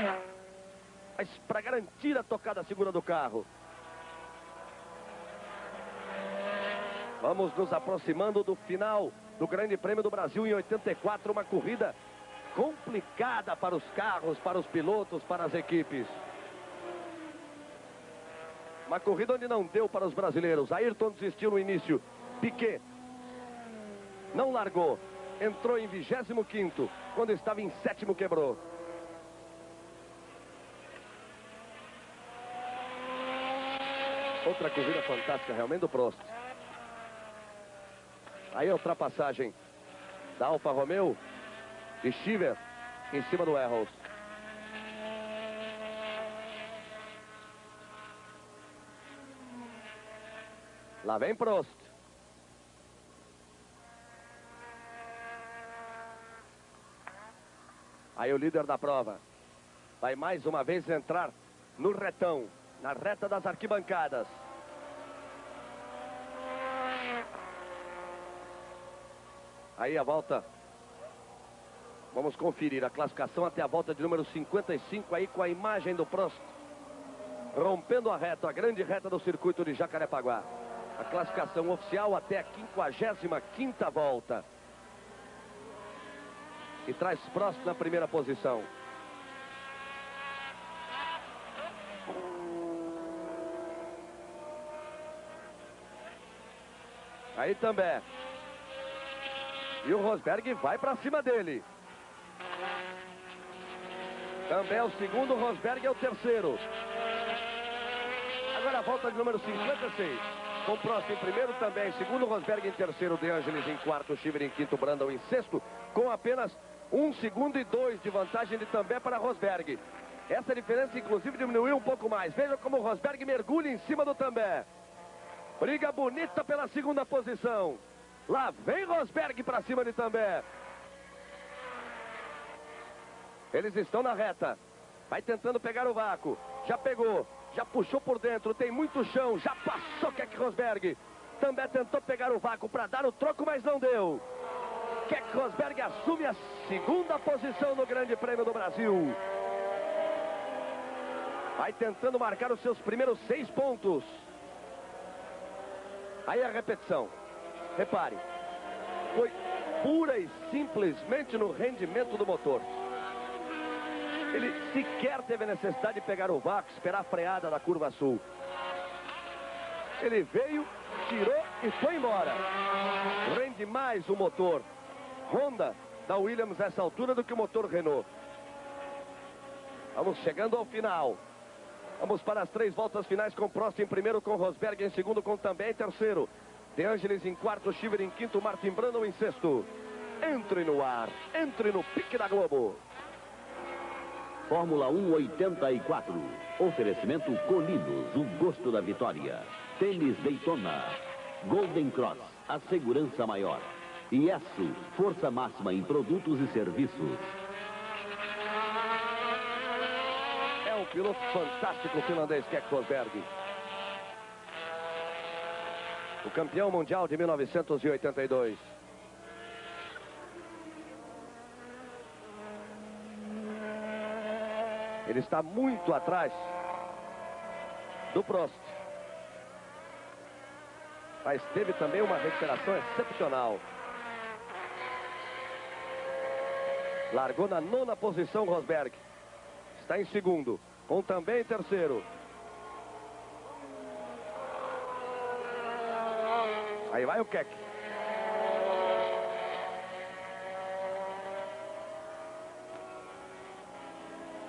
mas para garantir a tocada segura do carro. Vamos nos aproximando do final do Grande Prêmio do Brasil em 84, uma corrida complicada para os carros, para os pilotos, para as equipes. Uma corrida onde não deu para os brasileiros. Ayrton desistiu no início. Piquet não largou. Entrou em 25º. Quando estava em 7º, quebrou. Outra corrida fantástica, realmente, do Prost. Aí a ultrapassagem da Alfa Romeo de Chiver em cima do Errol. Lá vem Prost. Aí o líder da prova vai mais uma vez entrar no retão, na reta das arquibancadas. Aí a volta. Vamos conferir a classificação até a volta de número 55 aí com a imagem do Prost. Rompendo a reta, a grande reta do circuito de Jacarepaguá. A classificação oficial até a 55ª volta. E traz Prost na primeira posição. Aí também. E o Rosberg vai para cima dele. Também é o segundo, o Rosberg é o terceiro. Agora a volta de número 56. Com Prost em primeiro, também em segundo, Rosberg em terceiro, De Angelis em quarto, Chiver em quinto, Brandon em sexto, com apenas 1 segundo e 2 de vantagem de também para Rosberg. Essa diferença, inclusive, diminuiu um pouco mais. Veja como o Rosberg mergulha em cima do também. Briga bonita pela segunda posição. Lá vem Rosberg para cima de também. Eles estão na reta. Vai tentando pegar o vácuo. Já pegou. Já puxou por dentro. Tem muito chão. Já passou Keck Rosberg. Também tentou pegar o vácuo para dar o troco, mas não deu. Keck Rosberg assume a segunda posição no Grande Prêmio do Brasil. Vai tentando marcar os seus primeiros 6 pontos. Aí a repetição. Repare. Foi pura e simplesmente no rendimento do motor. Ele sequer teve a necessidade de pegar o vácuo, esperar a freada da curva sul. Ele veio, tirou e foi embora. Rende mais o motor Honda da Williams nessa altura do que o motor Renault. Vamos chegando ao final. Vamos para as 3 voltas finais com Prost em primeiro, com Rosberg em segundo, com também em terceiro. De Angelis em quarto, Chiver em quinto, Martin Brundle em sexto. Entre no ar, entre no pique da Globo. Fórmula 1 84. Oferecimento Colinos, o gosto da vitória. Tênis Daytona. Golden Cross, a segurança maior. IESO, força máxima em produtos e serviços. É um piloto fantástico, o finlandês Keck Rosberg. O campeão mundial de 1982. Ele está muito atrás do Prost. Mas teve também uma recuperação excepcional. Largou na 9ª posição Rosberg. Está em segundo, com também em terceiro. Aí vai o Keck.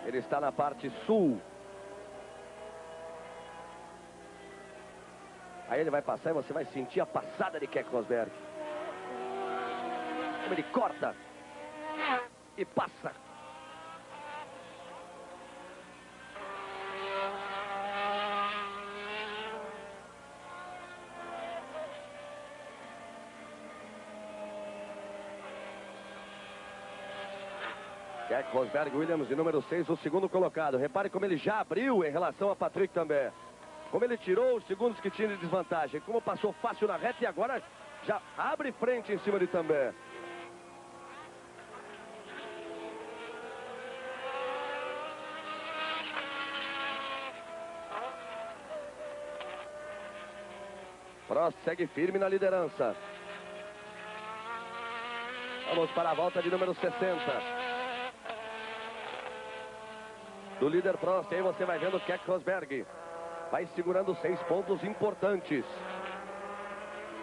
Ele está na parte sul. Aí ele vai passar e você vai sentir a passada de Keck Rosberg. Como ele corta e passa. Keck Rosberg, Williams de número 6, o segundo colocado. Repare como ele já abriu em relação a Patrick também. Como ele tirou os segundos que tinha de desvantagem. Como passou fácil na reta e agora já abre frente em cima de também. Prost segue firme na liderança. Vamos para a volta de número 60. do líder Prost. Aí você vai vendo Keck Rosberg. Vai segurando 6 pontos importantes.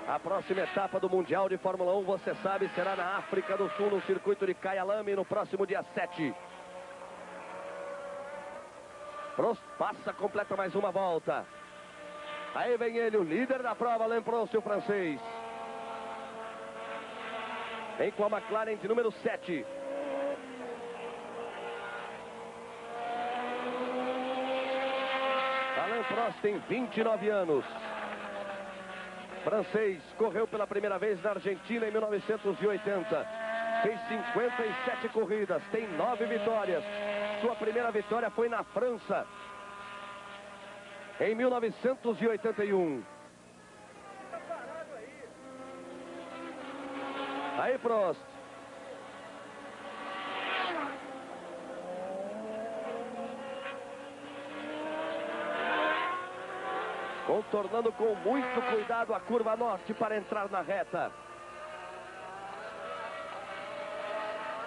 A próxima etapa do Mundial de Fórmula 1, você sabe, será na África do Sul, no circuito de Kyalami, no próximo dia 7. Prost passa, completa mais uma volta. Aí vem ele, o líder da prova, Alain Prost, o francês. Vem com a McLaren de número 7. Alain Prost tem 29 anos. Francês, correu pela primeira vez na Argentina em 1980. Fez 57 corridas, tem 9 vitórias. Sua primeira vitória foi na França, em 1981. Aí Prost. Contornando com muito cuidado a curva norte para entrar na reta.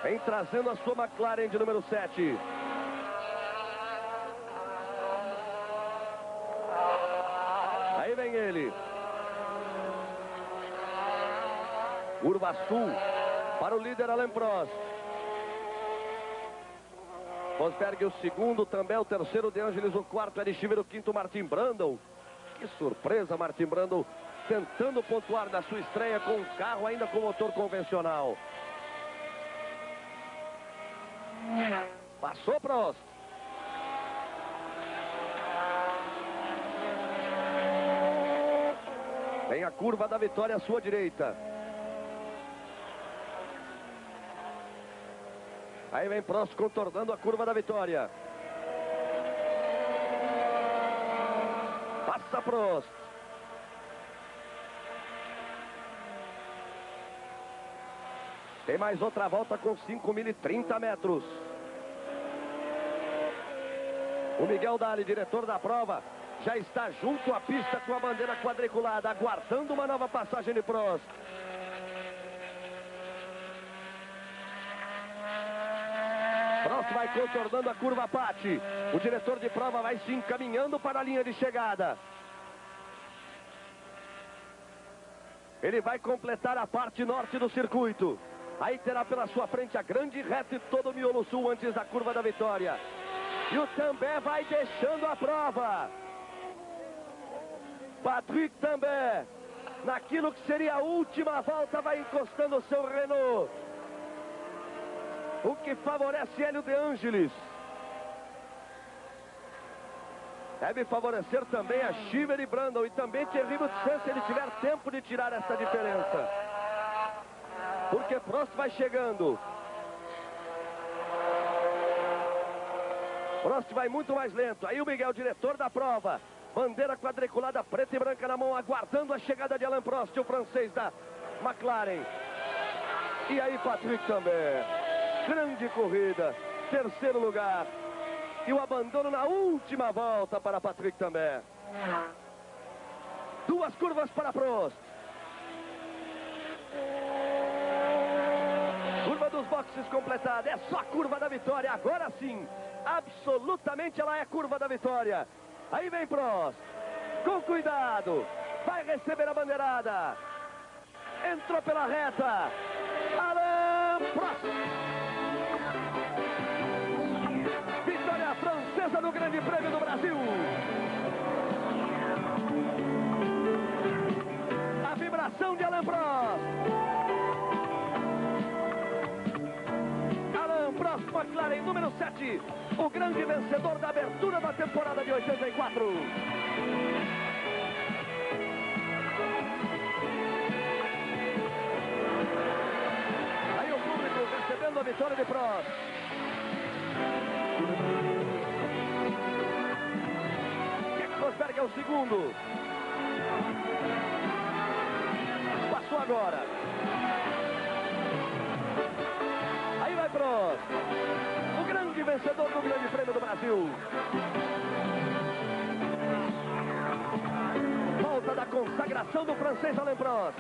Vem trazendo a sua McLaren de número 7. Aí vem ele. Curva sul para o líder Alain Prost. Rosberg o segundo, também o terceiro De Angelis, o quarto Eddie Cheever, o quinto Martin Brundle. Que surpresa, Martin Brundle tentando pontuar na sua estreia com um carro ainda com motor convencional. Passou Prost. Vem a curva da vitória à sua direita. Aí vem Prost contornando a curva da vitória. Passa Prost. Tem mais outra volta com 5.030 metros. O Miguel Daly, diretor da prova, já está junto à pista com a bandeira quadriculada, aguardando uma nova passagem de Prost. Prost vai contornando a curva Patti. O diretor de prova vai se encaminhando para a linha de chegada. Ele vai completar a parte norte do circuito. Aí terá pela sua frente a grande reta e todo o miolo sul antes da curva da vitória. E o Tambay vai deixando a prova. Patrick Tambay, naquilo que seria a última volta, vai encostando o seu Renault. O que favorece Hélio De Angelis. Deve favorecer também a Cheever e Brundle. E também Thierry Boutsen, se ele tiver tempo de tirar essa diferença. Porque Prost vai chegando. Prost vai muito mais lento. Aí o Miguel, diretor da prova. Bandeira quadriculada preta e branca na mão, aguardando a chegada de Alain Prost, o francês da McLaren. E aí Patrick também. Grande corrida. Terceiro lugar. E o abandono na última volta para Patrick também. 2 curvas para Prost. Curva dos boxes completada. É só a curva da vitória. Agora sim. Absolutamente ela é a curva da vitória. Aí vem Prost. Com cuidado. Vai receber a bandeirada. Entrou pela reta. Alain Prost. Vitória francesa no Grande Prêmio do Brasil. A vibração de Alain Prost. Alain Prost, McLaren número 7. O grande vencedor da abertura da temporada de 84. Aí o público recebendo a vitória de Prost. Keck Rosberg é o segundo. Passou agora. Aí vai Prost. O grande vencedor do Grande Prêmio do Brasil. Volta da consagração do francês Alain Prost.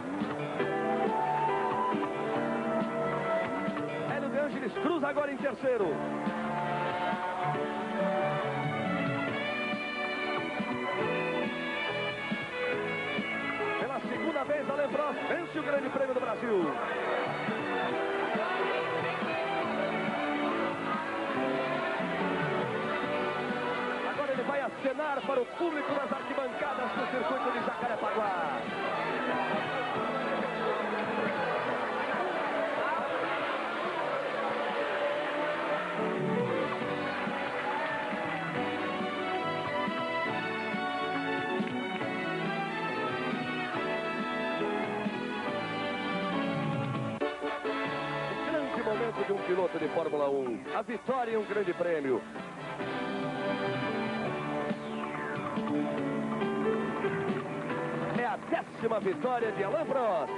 Hélio De Angelis cruza agora em terceiro. segunda vez, Alain Prost vence o Grande Prêmio do Brasil. Agora ele vai acenar para o público das arquibancadas do circuito de Jacarepaguá. Momento de um piloto de Fórmula 1, a vitória em um grande prêmio. É a 10ª vitória de Alain Prost.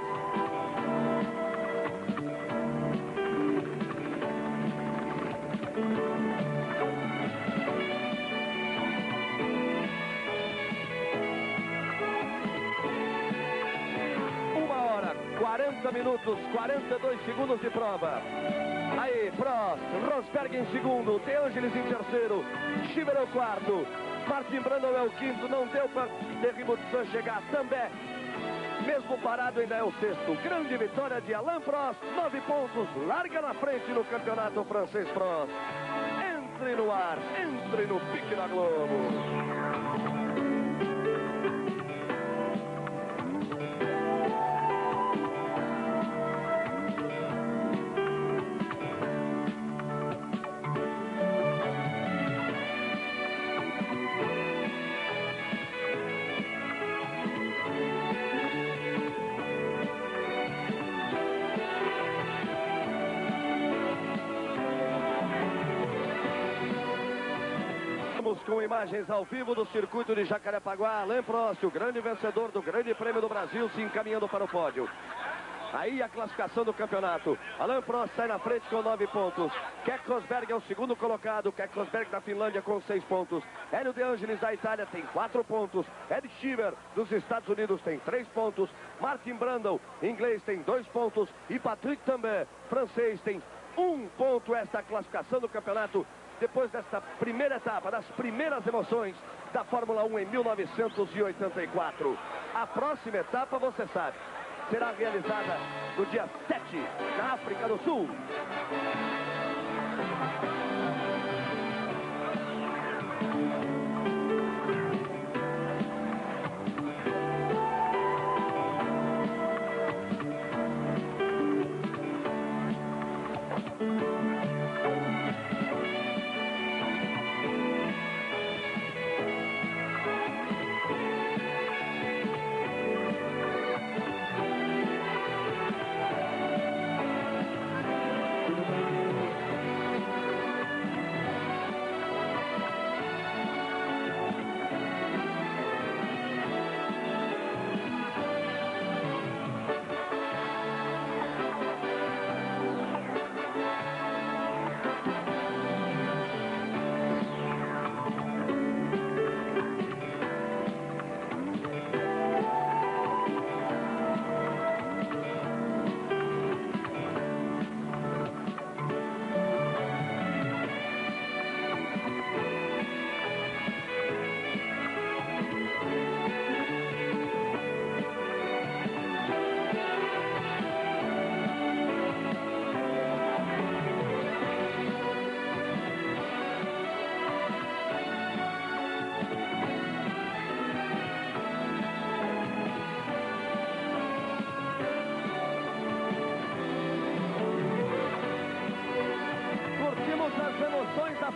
Uma hora, 40 minutos, 42 segundos de prova. Aí, Prost, Rosberg em segundo, De Angelis em terceiro, Schieber é o quarto, Martin Brundle é o quinto, não deu para De Riboutsan chegar também. Mesmo parado ainda é o sexto. Grande vitória de Alain Prost, 9 pontos, larga na frente no campeonato francês Prost. Entre no ar, entre no pique da Globo. Com imagens ao vivo do circuito de Jacarepaguá, Alain Prost, o grande vencedor do Grande Prêmio do Brasil, se encaminhando para o pódio. Aí a classificação do campeonato. Alain Prost sai na frente com 9 pontos. Keke Rosberg é o segundo colocado. Keke Rosberg da Finlândia com 6 pontos. Hélio De Angelis da Itália tem 4 pontos. Ed Schieber dos Estados Unidos tem 3 pontos. Martin Brundle, inglês, tem 2 pontos. E Patrick também, francês, tem 1 ponto. Esta classificação do campeonato depois desta primeira etapa, das primeiras emoções da Fórmula 1 em 1984. A próxima etapa, você sabe, será realizada no dia 7, na África do Sul.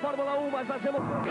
Fórmula 1, mas as emoções...